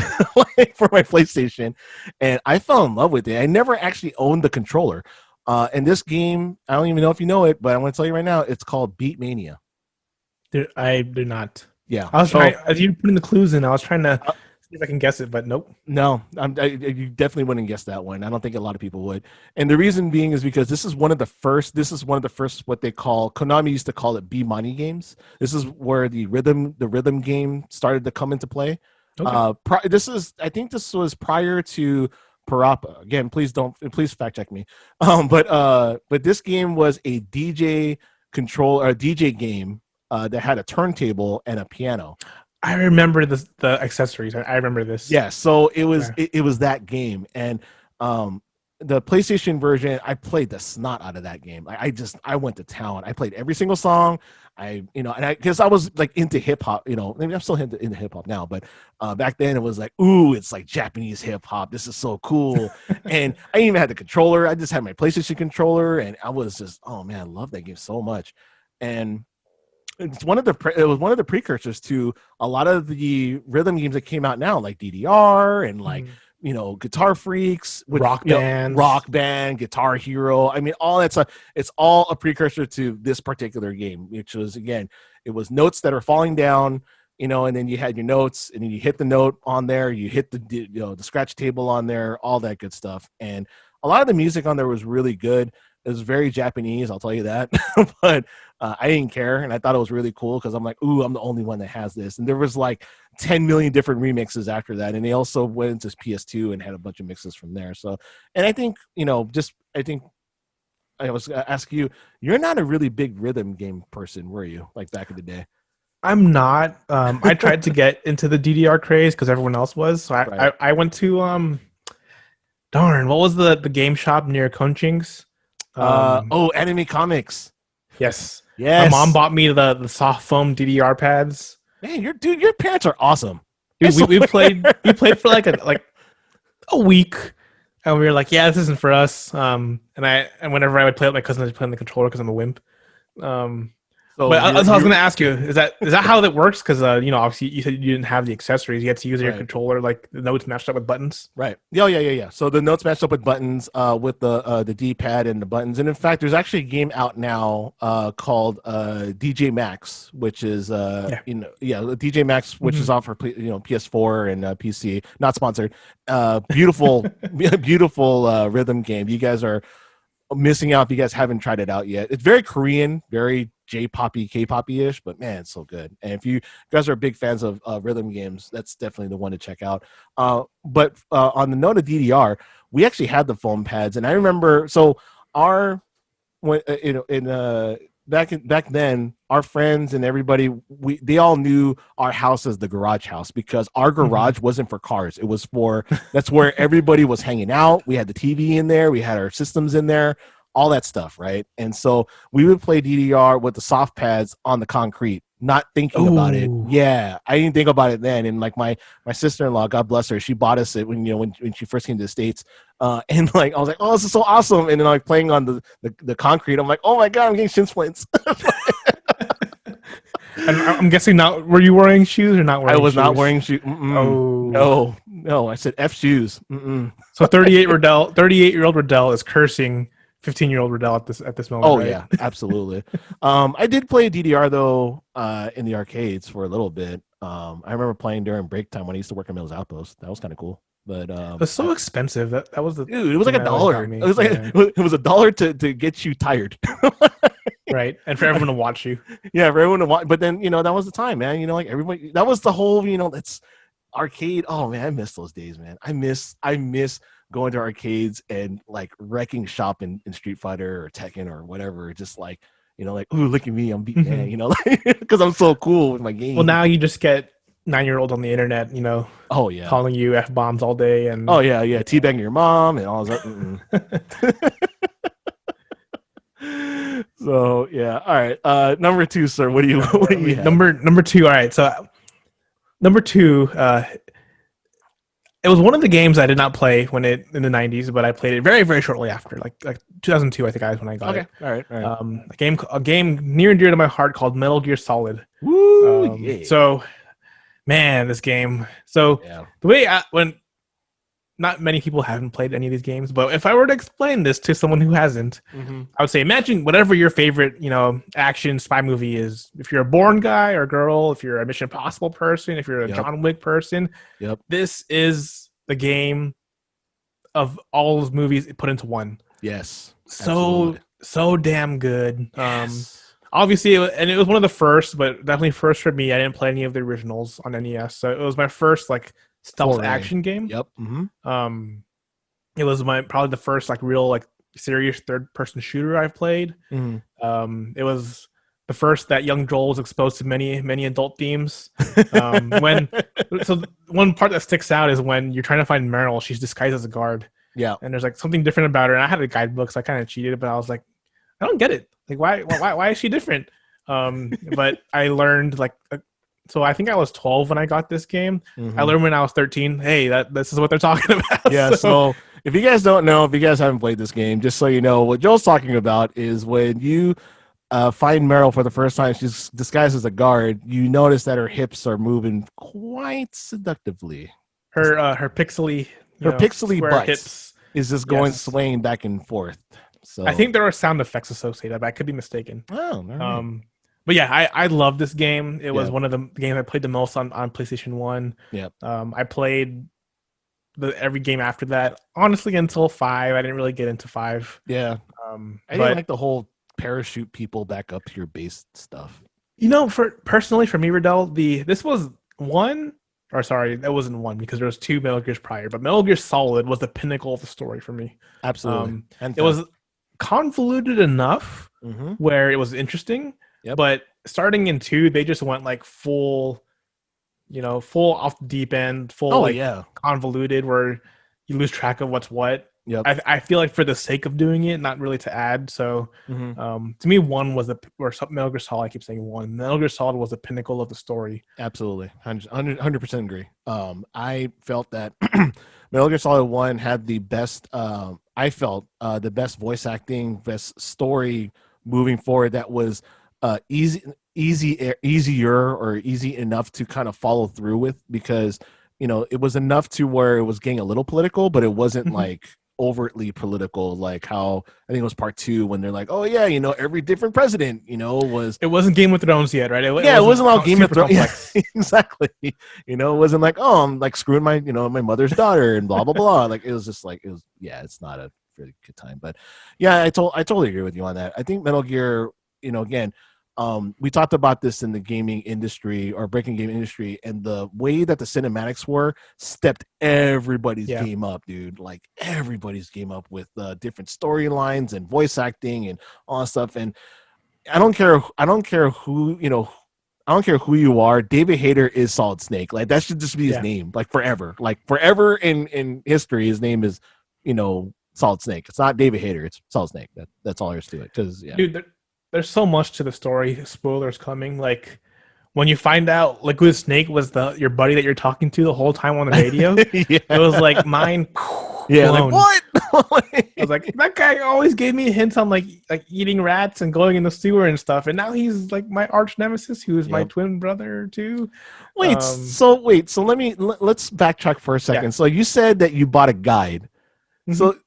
for my PlayStation, and I fell in love with it. I never actually owned the controller. And this game, I don't even know if you know it, but I'm going to tell you right now, it's called Beat Mania. I do not. Yeah, I was trying, as you putting the clues in, I was trying to see if I can guess it, but nope. No, you definitely wouldn't guess that one. I don't think a lot of people would. And the reason being is because this is one of the first what they call, Konami used to call it B-Money games. This is where the rhythm game started to come into play. Okay. I think this was prior to Parappa. Again, please fact check me. But this game was a DJ game. That had a turntable and a piano. I remember the accessories. I remember this. Yeah, so it was it was that game, and the PlayStation version, I played the snot out of that game. I went to town. I played every single song. Because I was like into hip hop. Maybe I'm still into hip hop now, but back then it was like, ooh, it's like Japanese hip hop. This is so cool. And I even had the controller. I just had my PlayStation controller, and I was just, oh man, I love that game so much. And it was one of the precursors to a lot of the rhythm games that came out now, like DDR and like Guitar Freaks, Rock Band, Guitar Hero. I mean, all that stuff. It's all a precursor to this particular game, which was, again, it was notes that are falling down, and then you had your notes, and then you hit the note on there, you hit the scratch table on there, all that good stuff. And a lot of the music on there was really good. It was very Japanese, I'll tell you that. But I didn't care, and I thought it was really cool because I'm like, ooh, I'm the only one that has this. And there was like 10 million different remixes after that. And they also went into PS2 and had a bunch of mixes from there. So, and I think, I was going to ask you, you're not a really big rhythm game person, were you? Like back in the day? I'm not. I tried to get into the DDR craze because everyone else was. So I went to, what was the game shop near Konching's? Anime Comics. Yes. Yes. My mom bought me the soft foam DDR pads. Man, your parents are awesome. Dude, we played for like a week, and we were like, yeah, this isn't for us. And whenever I would play with my cousin, I'd play on the controller because I'm a wimp. But I was going to ask you, is that how that works? Because obviously you said you didn't have the accessories. You had to use your controller, like the notes matched up with buttons. Right. Yeah. So the notes matched up with buttons, with the D-pad and the buttons. And in fact, there's actually a game out now called DJ Max, which is DJ Max, which is on for PS4 and PC. Not sponsored. Beautiful, beautiful rhythm game. You guys are missing out if you guys haven't tried it out yet. It's very Korean, very J-poppy, K-poppy-ish, but man, it's so good. And if you guys are big fans of rhythm games, that's definitely the one to check out. But on the note of DDR, we actually had the foam pads, and I remember back then, our friends and everybody, they all knew our house as the garage house because our garage wasn't for cars. It was that's where everybody was hanging out. We had the TV in there. We had our systems in there, all that stuff, right? And so we would play DDR with the soft pads on the concrete, not thinking about it. Yeah, I didn't think about it then. And like my sister-in-law, God bless her, she bought us it when she first came to the States. And like I was like, oh, this is so awesome. And then like playing on the concrete, I'm like, oh my God, I'm getting shin splints. And I'm guessing not. Were you wearing shoes or not wearing shoes? I was not wearing shoes. Oh. No. I said F shoes. So 38-year-old Rodel is cursing 15-year-old Rodel at this moment. Oh, right? Yeah, absolutely. I did play DDR though in the arcades for a little bit. I remember playing during break time when I used to work at Mills Outpost. That was kind of cool. But it was so expensive. That was dude. It was like $1. It was like it was $1 to get you tired. Right, and for everyone to watch you. Yeah, for everyone to watch. But then that was the time, man. Like everybody. That was the whole. That's arcade. Oh man, I miss those days, man. I miss going to arcades and like wrecking shop in Street Fighter or Tekken or whatever. Just like like, ooh, look at me, I'm beating man. Because I'm so cool with my game. Well, now you just get 9-year-olds on the internet, oh yeah, calling you F-bombs all day, and oh yeah, teabagging your mom and all that. So yeah, all right. Number 2, sir. What do you have? Number 2. All right, so number 2. It was one of the games I did not play in the 90s, but I played it very, very shortly after, like 2002, I think, when I got it. All right. A game near and dear to my heart called Metal Gear Solid. Woo! Yeah. So, man, this game. So the way when not many people haven't played any of these games, but if I were to explain this to someone who hasn't, I would say imagine whatever your favorite, action spy movie is. If you're a Bourne guy or girl, if you're a Mission Impossible person, if you're a John Wick person, this is the game of all those movies put into one. Yes. So damn good. Yes. Obviously, it was one of the first, but definitely first for me. I didn't play any of the originals on NES, so it was my first stealth action game. Yep. It was probably the first real serious third person shooter I've played. It was the first that young Joel was exposed to many adult themes. So one part that sticks out is when you're trying to find Meryl, she's disguised as a guard. Yeah. And there's like something different about her. And I had a guidebook, so I kind of cheated, but I was like, I don't get it. Like, why is she different? But I learned like, so I think I was 12 when I got this game. I learned when I was 13. Hey, this is what they're talking about. Yeah. So if you guys don't know, if you guys haven't played this game, just so you know, what Joel's talking about is when you find Meryl for the first time, she's disguised as a guard. You notice that her hips are moving quite seductively. Her pixely, pixely butts hips is just going swaying back and forth. So I think there are sound effects associated, but I could be mistaken. Oh, right. But yeah, I love this game. It was one of the games I played the most on PlayStation 1. Yep. I played every game after that. Honestly, until 5, I didn't really get into 5. Yeah. I didn't like the whole parachute people back up to your base stuff. You know, personally for me, Rodel, this was one. Or sorry, that wasn't one because there was 2 Metal Gears prior. But Metal Gear Solid was the pinnacle of the story for me. Absolutely. It was convoluted enough where it was interesting. Yep. But starting in 2, they just went like full off the deep end, convoluted, where you lose track of what's what. Yep. I feel like for the sake of doing it, not really to add. So to me, 1 was Metal Gear Solid. I keep saying 1. Metal Gear Solid was the pinnacle of the story. Absolutely, 100% agree. I felt that Metal Gear Solid 1 had the best. I felt the best voice acting, best story moving forward. That was easier or easy enough to kind of follow through with, because it was enough to where it was getting a little political, but it wasn't like overtly political, like how I think it was part 2 when they're like, oh yeah, every different president was. It wasn't Game of Thrones yet, right? It wasn't all Game of Thrones. Yeah, exactly. It wasn't like, oh, I'm like screwing my my mother's daughter and blah blah blah. Like it was just like it's not a really good time. But yeah, I totally agree with you on that. I think Metal Gear, again, we talked about this in the gaming industry or breaking game industry, and the way that the cinematics were stepped everybody's game up, dude. Like everybody's game up with different storylines and voice acting and all that stuff. And I don't care who you are. David Hayter is Solid Snake. Like that should just be his name, like forever. Like forever in history, his name is Solid Snake. It's not David Hayter. It's Solid Snake. That's all there is to it. Because dude, there's so much to the story. Spoilers coming. Like when you find out Liquid Snake was your buddy that you're talking to the whole time on the radio, it was like mind. Yeah, blown. Like what? I was like, that guy always gave me hints on like eating rats and going in the sewer and stuff, and now he's like my arch nemesis, who is my twin brother too. So let's backtrack for a second. Yeah. So you said that you bought a guide. So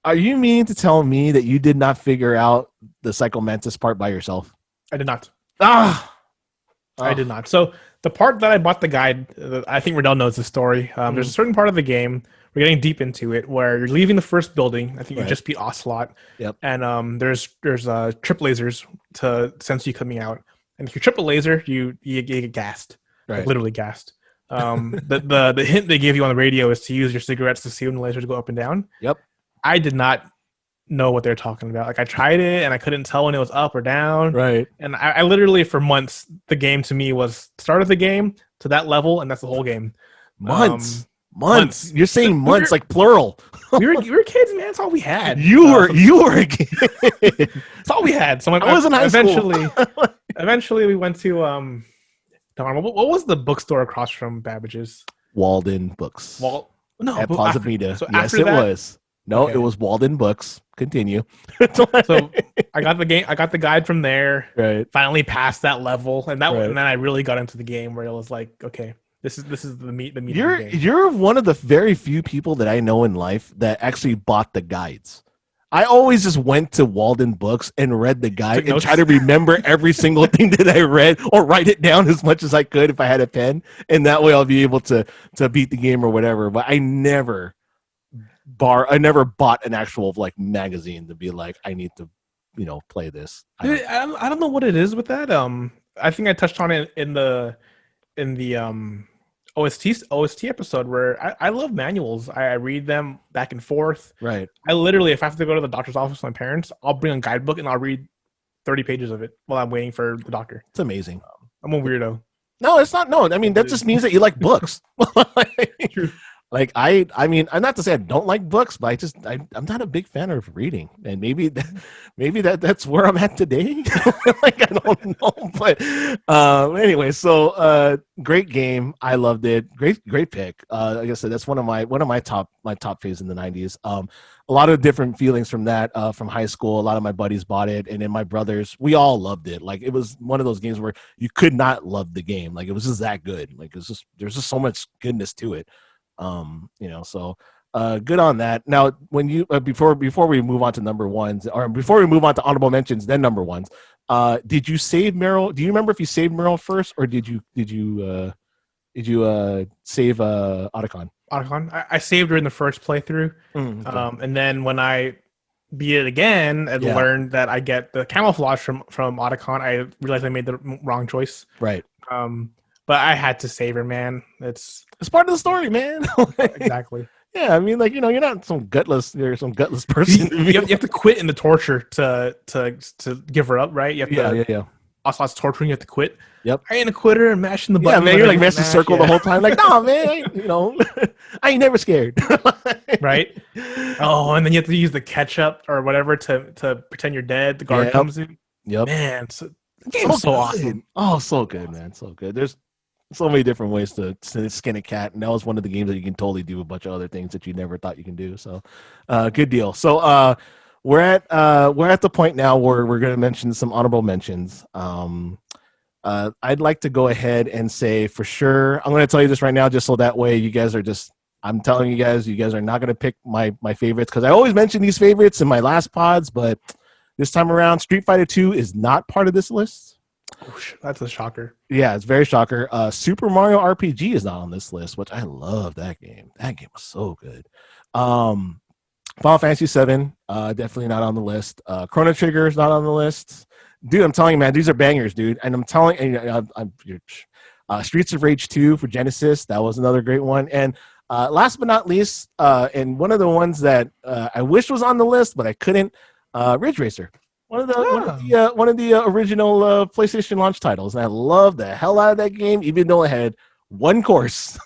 are you meaning to tell me that you did not figure out the Psychomantis part by yourself? I did not. I did not. So the part that I bought the guide, I think Rodel knows the story. There's a certain part of the game, we're getting deep into it, where you're leaving the first building. I think you just beat Ocelot. Yep. And there's trip lasers to sense you coming out. And if you trip a laser, you get gassed. Right. Like, literally gassed. The hint they give you on the radio is to use your cigarettes to see when the lasers go up and down. Yep. I did not know what they're talking about. Like I tried it and I couldn't tell when it was up or down. Right. And I literally for months, the game to me was start of the game to that level, and that's the whole game. Months. You're saying months, like plural. we were kids, man. That's all we had. You were a kid. That's all we had. So I was in high school. Eventually we went to what was the bookstore across from Babbage's? Walden Books. At Plaza Vita. So yes, it was. No, it was Walden Books. Continue. So I got the game. I got the guide from there. Right. Finally passed that level, and then I really got into the game where it was like, okay, this is the meat. The meat. You're one of the very few people that I know in life that actually bought the guides. I always just went to Walden Books and read the guide and try to remember every single thing that I read or write it down as much as I could if I had a pen, and that way I'll be able to beat the game or whatever. But I never bought an actual like magazine to be like, I need to play this. I don't know what it is with that. I think I touched on it in the OST episode where I love manuals. I read them back and forth. Right. I literally, if I have to go to the doctor's office with my parents, I'll bring a guidebook and I'll read 30 pages of it while I'm waiting for the doctor. It's amazing. I'm a weirdo. No, it's not. No, I mean that just means that you like books. True. Like I mean, I'm not to say I don't like books, but I'm not a big fan of reading, and maybe that's where I'm at today. Like I don't know, but anyway, so great game. I loved it. Great pick. Like I said, that's one of my top faves in the '90s. A lot of different feelings from that from high school. A lot of my buddies bought it, and then my brothers, we all loved it. Like it was one of those games where you could not love the game. Like it was just that good. Like there's just so much goodness to it. So good on that. Now, when you before we move on to number ones, or before we move on to honorable mentions, then number ones, did you save Meryl? Do you remember if you saved Meryl first, or did you save Otacon? Otacon. I saved her in the first playthrough, Okay. and then when I beat it again and learned that I get the camouflage from Otacon, I realized I made the wrong choice. Right. But I had to save her, man. It's part of the story, man. Exactly. Yeah, I mean, like, you're not you're some gutless person. You have to quit in the torture to give her up, right? You have yeah. Ocelot's torturing, you have to quit. Yep. I ain't a quitter and mashing the button. Yeah, man, you're like mashing circle the whole time. Like, nah, man, I ain't never scared. Right? Oh, and then you have to use the ketchup or whatever to pretend you're dead. The guard comes in. Yep. Man, the game's so awesome. Oh, so good, man. So good. There's so many different ways to skin a cat, and that was one of the games that you can totally do a bunch of other things that you never thought you can do. So good deal. So we're at the point now where we're going to mention some honorable mentions. I'd like to go ahead and say, for sure, I'm going to tell you this right now, just so that way you guys are I'm telling you guys are not going to pick my favorites, because I always mention these favorites in my last pods, but this time around, Street Fighter 2 is not part of this list. Oh, that's a shocker. Yeah, it's very shocker. Super Mario RPG is not on this list, which I love that game. That game was so good. Final Fantasy 7, definitely not on the list. Chrono Trigger is not on the list. Dude, I'm telling you, man, these are bangers, dude. And I'm telling you, Streets of Rage 2 for Genesis, that was another great one. And last but not least, and one of the ones that I wish was on the list, but I couldn't, Ridge Racer. One of the original PlayStation launch titles, and I love the hell out of that game, even though it had one course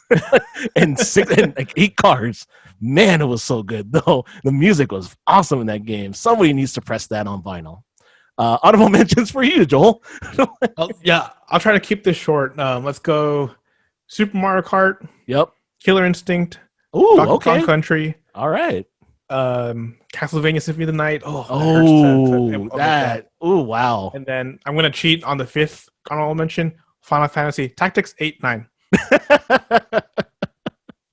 and 8 cars. Man, it was so good, though. The music was awesome in that game. Somebody needs to press that on vinyl. Honorable mentions for you, Joel. I'll try to keep this short. Let's go Super Mario Kart. Yep. Killer Instinct. Ooh, Donkey Kong Country. All right. Castlevania Symphony of the Night. Wow. And then I'm gonna cheat on the 5th honorable mention. Final Fantasy Tactics 8, 9.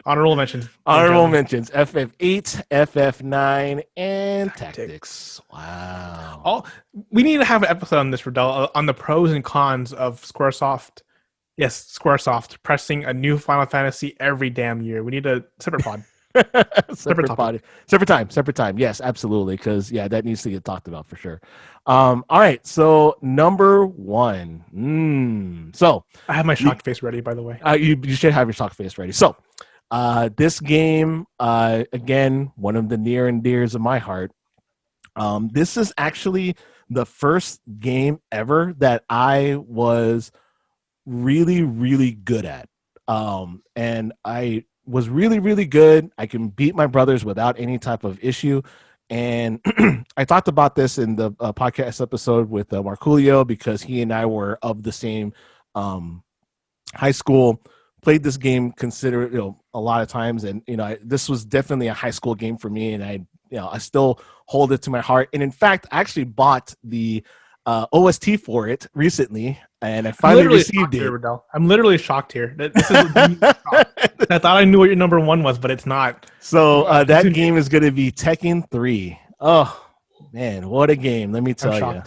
Honorable mentions. FF8, FF9, and Tactics. Wow. We need to have an episode on this, Rodel, on the pros and cons of Squaresoft. Yes, Squaresoft pressing a new Final Fantasy every damn year. We need a separate pod. Separate time. Yes, absolutely. Because that needs to get talked about for sure. All right. So number 1. So I have my shocked face ready, by the way. You should have your shocked face ready. So this game, again, one of the near and dears of my heart. This is actually the first game ever that I was really, really good at. And I was really, really good. I can beat my brothers without any type of issue. And I talked about this in the podcast episode with Marculio, because he and I were of the same high school, played this game a lot of times. And, this was definitely a high school game for me. And I still hold it to my heart. And in fact, I actually bought the OST for it recently, and I finally received it. I'm literally shocked here. This is I thought I knew what your number 1 was, but it's not. So that game is going to be Tekken 3. Oh man, what a game! Let me tell you.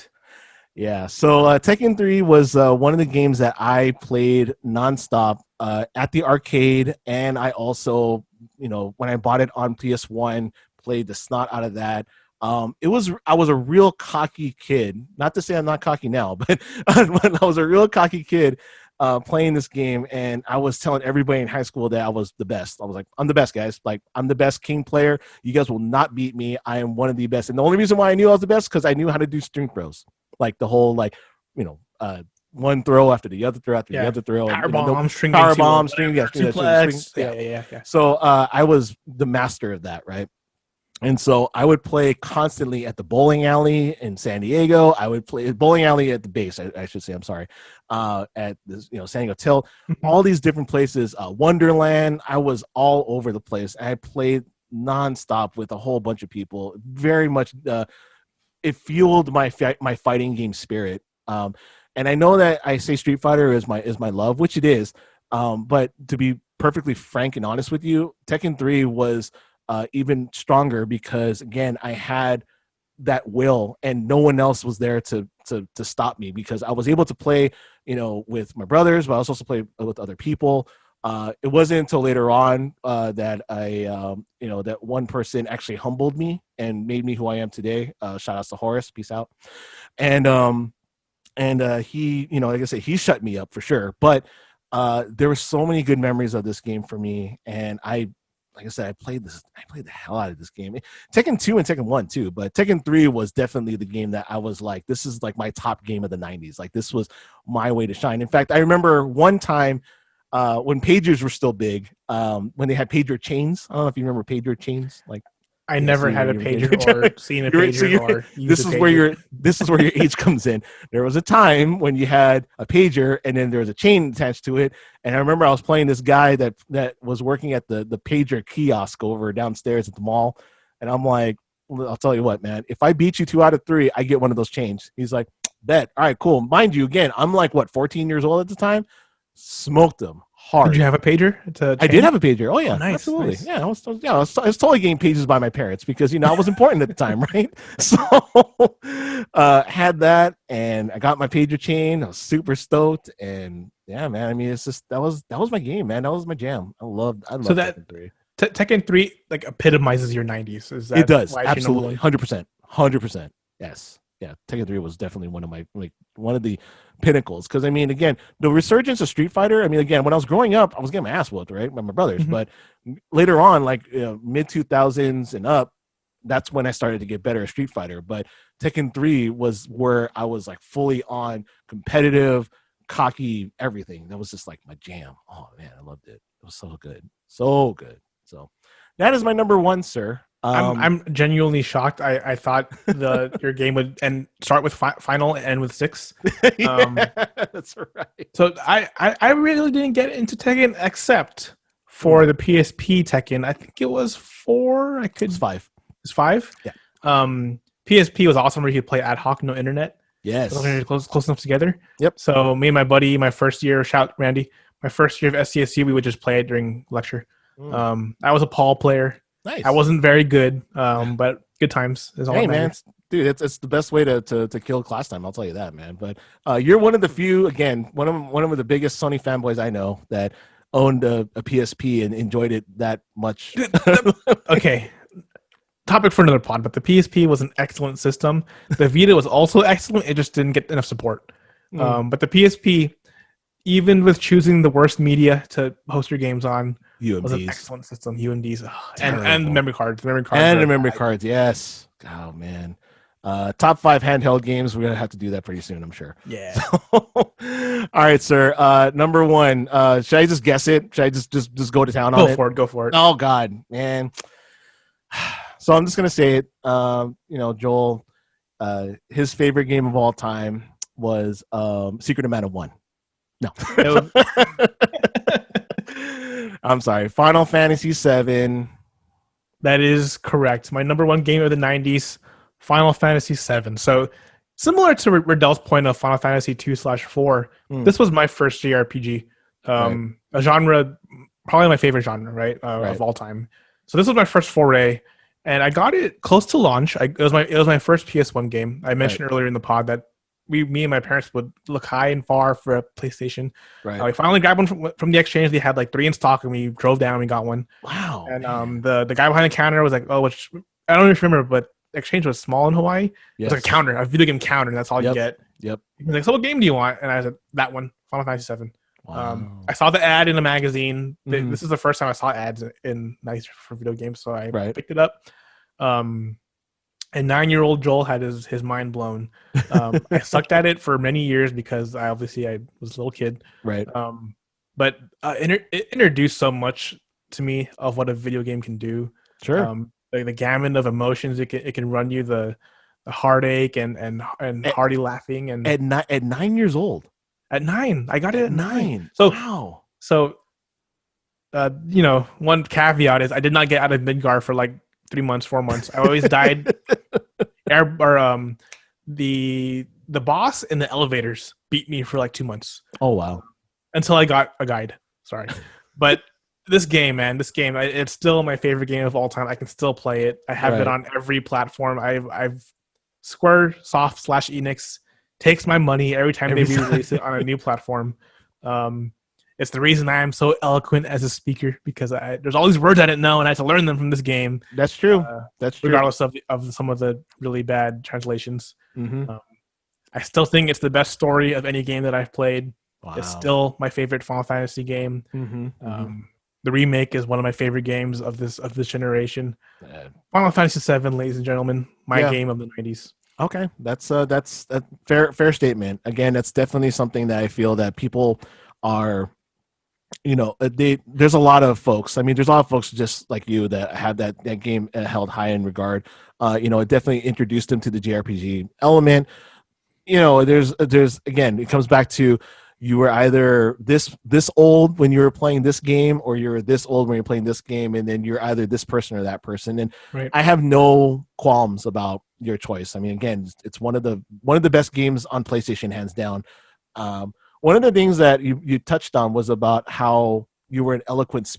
Yeah. So Tekken 3 was one of the games that I played nonstop at the arcade, and I also, when I bought it on PS1, played the snot out of that. I was a real cocky kid. Not to say I'm not cocky now, but when I was a real cocky kid playing this game, and I was telling everybody in high school that I was the best. I was like, I'm the best, guys. Like, I'm the best king player. You guys will not beat me. I am one of the best. And the only reason why I knew I was the best, because I knew how to do string throws. Like the whole, one throw after the other throw after the other throw. Power and, bomb, string power into bomb, string, suplex. yeah. So I was the master of that, right? And so I would play constantly at the bowling alley in San Diego. I would play bowling alley at the base, I should say. I'm sorry, at this, San Diego Till, all these different places. Wonderland. I was all over the place. I played nonstop with a whole bunch of people. Very much, it fueled my fighting game spirit. And I know that I say Street Fighter is my love, which it is. But to be perfectly frank and honest with you, Tekken 3 was even stronger because, again, I had that will and no one else was there to stop me, because I was able to play with my brothers, but I was also play with other people. It wasn't until later on that I that one person actually humbled me and made me who I am today. Shout out to Horace, peace out. And he, like I said, he shut me up for sure, but there were so many good memories of this game for me, and like I said, I played the hell out of this game. Tekken 2 and Tekken 1 too, but Tekken 3 was definitely the game that I was like, this is like my top game of the 90s. Like, this was my way to shine. In fact, I remember one time when pagers were still big, when they had pager chains. I don't know if you remember pager chains. Like, I never had a pager or seen a pager or this is where your age comes in. There was a time when you had a pager and then there was a chain attached to it. And I remember I was playing this guy that was working at the pager kiosk over downstairs at the mall. And I'm like, I'll tell you what, man, if I beat you 2 out of 3, I get one of those chains. He's like, bet. All right, cool. Mind you, again, I'm like, 14 years old at the time. Smoked him hard. Did you have a pager? I did have a pager. Oh yeah, nice, absolutely. Nice. Yeah, I was totally getting pages by my parents because I was important at the time, right? So had that, and I got my pager chain. I was super stoked, and yeah, man. I mean, it's just that was my game, man. That was my jam. I loved so that Tekken 3. Tekken 3 like epitomizes your 90s. Is that it does absolutely 100%. Yes. Yeah, Tekken 3 was definitely one of the pinnacles. Because I mean, again, the resurgence of Street Fighter. I mean, again, when I was growing up, I was getting my ass whooped, right, by my brothers. But later on, like mid 2000s and up, that's when I started to get better at Street Fighter. But Tekken 3 was where I was like fully on competitive, cocky, everything. That was just like my jam. Oh man, I loved it. It was so good, so good. So that is my number one, sir. I'm genuinely shocked. I thought your game would start with final and end with 6. That's right. So I really didn't get into Tekken except for the PSP Tekken. I think it was 4. It's 5. It's 5. Yeah. PSP was awesome where you could play ad hoc, no internet. Yes. Close enough together. Yep. So me and my buddy, my first year, shout Randy, my first year of SCSU, we would just play it during lecture. I was a Paul player. Nice. I wasn't very good, but good times is all. Hey man, dude, it's the best way to kill class time. I'll tell you that, man. But you're one of the few, again, one of the biggest Sony fanboys I know that owned a PSP and enjoyed it that much. Okay, topic for another pod. But the PSP was an excellent system. The Vita was also excellent. It just didn't get enough support. But the PSP, even with choosing the worst media to host your games on, UMDs. Was an excellent system. UMDs and the memory cards. The memory cards. Yes. Oh man. Top 5 handheld games. We're gonna have to do that pretty soon, I'm sure. Yeah. All right, sir. Number 1. Should I just guess it? Should I just go to town on it? Go for it. Oh God, man. So I'm just gonna say it. Joel, his favorite game of all time was Secret of Mana 1. No. I'm sorry. Final Fantasy VII. That is correct. My number 1 game of the 90s, Final Fantasy VII. So similar to Rodel's point of Final Fantasy 2/4, this was my first JRPG. A genre, probably my favorite genre, right, of all time. So this was my first foray, and I got it close to launch. It was my first PS1 game. I mentioned earlier in the pod that me and my parents would look high and far for a PlayStation. Right. We finally grabbed one from the exchange. They had like 3 in stock, and we drove down and we got one. Wow. And the guy behind the counter was like, which I don't even remember, but the exchange was small in Hawaii. It was like a counter, a video game counter, and that's all you get. Yep. He was like, so what game do you want? And I said, that one, Final Fantasy VII. Wow. I saw the ad in a magazine. This is the first time I saw ads in nice for video games, so I picked it up. And 9-year-old Joel had his mind blown. I sucked at it for many years because I was a little kid. Right. But it introduced so much to me of what a video game can do. Sure. Like the gamut of emotions it can run you, the heartache and hearty laughing. And at 9 years old. At 9, I got it at 9. So wow. So one caveat is I did not get out of Midgar for like 3 months, 4 months. I always died. The boss in the elevators beat me for like 2 months. Oh wow! Until I got a guide. Sorry, but this game, it's still my favorite game of all time. I can still play it. I have it on every platform. I've SquareSoft / Enix takes my money every time they release it on a new platform. It's the reason I am so eloquent as a speaker, because there's all these words I didn't know and I had to learn them from this game. That's true. That's true. Regardless of some of the really bad translations. Mm-hmm. I still think it's the best story of any game that I've played. Wow. It's still my favorite Final Fantasy game. Mm-hmm. The remake is one of my favorite games of this generation. Final Fantasy VII, ladies and gentlemen, my game of the 90s. Okay, that's a fair statement. Again, that's definitely something that I feel that people are. There's a lot of folks. I mean, there's a lot of folks just like you that had that game held high in regard. It definitely introduced them to the JRPG element. There's again, it comes back to you were either this old when you were playing this game, or you're this old when you're playing this game, and then you're either this person or that person. And I have no qualms about your choice. I mean, again, it's one of the best games on PlayStation, hands down. One of the things that you touched on was about how you were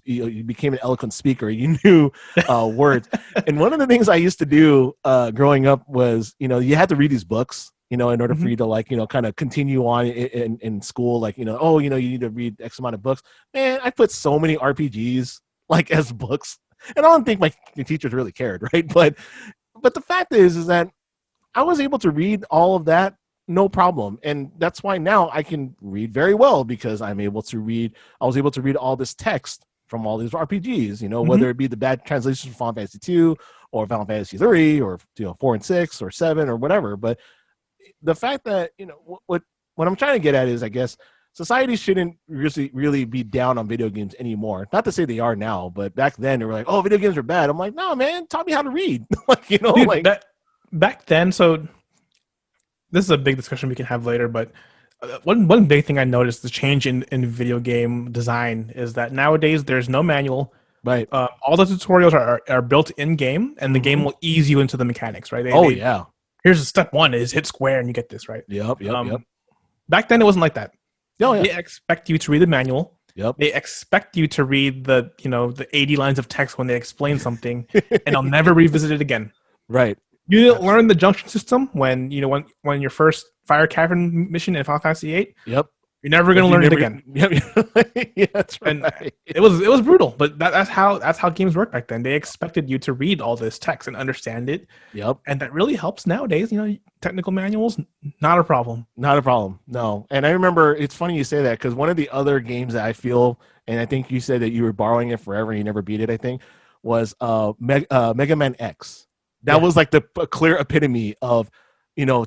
you became an eloquent speaker. You knew words. And one of the things I used to do growing up was, you had to read these books, in order for you to kind of continue on in school. You need to read X amount of books. Man, I put so many RPGs as books, and I don't think my teachers really cared, right? But the fact is that I was able to read all of that. No problem. And that's why now I can read very well, because I was able to read all this text from all these RPGs, whether it be the bad translations from Final Fantasy 2 or Final Fantasy 3 or 4 and 6 or 7 or whatever. But the fact that, what I'm trying to get at is, I guess, society shouldn't really be down on video games anymore. Not to say they are now, but back then they were like, oh, video games are bad. I'm like, no, man, taught me how to read. Dude, back then, so this is a big discussion we can have later, but one big thing I noticed, the change in video game design, is that nowadays there's no manual. Right. All the tutorials are built in game, and the game will ease you into the mechanics, right? Yeah. Here's step 1 is hit square and you get this, right? Yep. Back then it wasn't like that. Oh, yeah. They expect you to read the manual. Yep. They expect you to read the 80 lines of text when they explain something, and I'll never revisit it again. Right. You didn't learn the junction system when your first fire cavern mission in Final Fantasy VIII. Yep. You're never going to learn it again. Yep. Yeah, that's right. And it was brutal, but that's how games worked back then. They expected you to read all this text and understand it. Yep. And that really helps nowadays. Technical manuals, not a problem. Not a problem. No. And I remember, it's funny you say that, because one of the other games that I feel, and I think you said that you were borrowing it forever and you never beat it, I think, was Mega Man X. That was like the clear epitome of,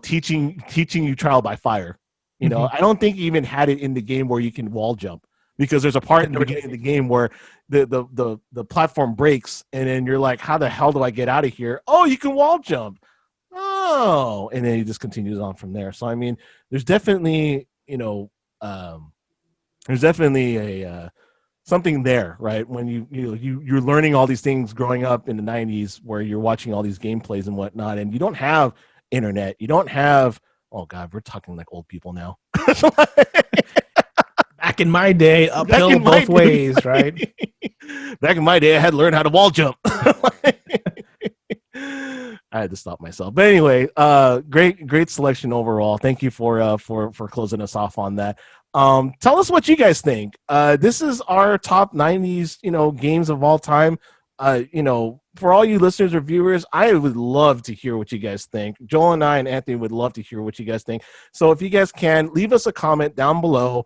teaching you trial by fire. I don't think you even had it in the game where you can wall jump, because there's a part in the beginning of the game where the platform breaks, and then you're like, how the hell do I get out of here? Oh, you can wall jump. Oh, and then he just continues on from there. So I mean, there's definitely a something there, right? When you're learning all these things growing up in the 90s, where you're watching all these gameplays and whatnot, and you don't have internet, you don't have. Oh God, we're talking like old people now. Back in my day, uphill both ways, right? Back in my day, I had to learn how to wall jump. I had to stop myself. But anyway, great selection overall. Thank you for closing us off on that. Tell us what you guys think. This is our top 90s, games of all time. For all you listeners or viewers, I would love to hear what you guys think. Joel and I and Anthony would love to hear what you guys think. So if you guys can, leave us a comment down below.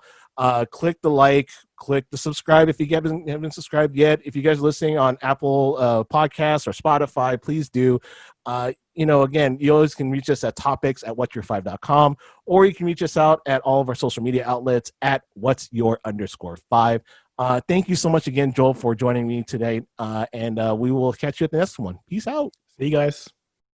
Click the like, click the subscribe if you haven't subscribed yet. If you guys are listening on Apple Podcasts or Spotify, please do. Again, you always can reach us at topics@whatsyour5.com, or you can reach us out at all of our social media outlets at whatsyour_5. Thank you so much again, Joel, for joining me today. And we will catch you at the next one. Peace out. See you guys.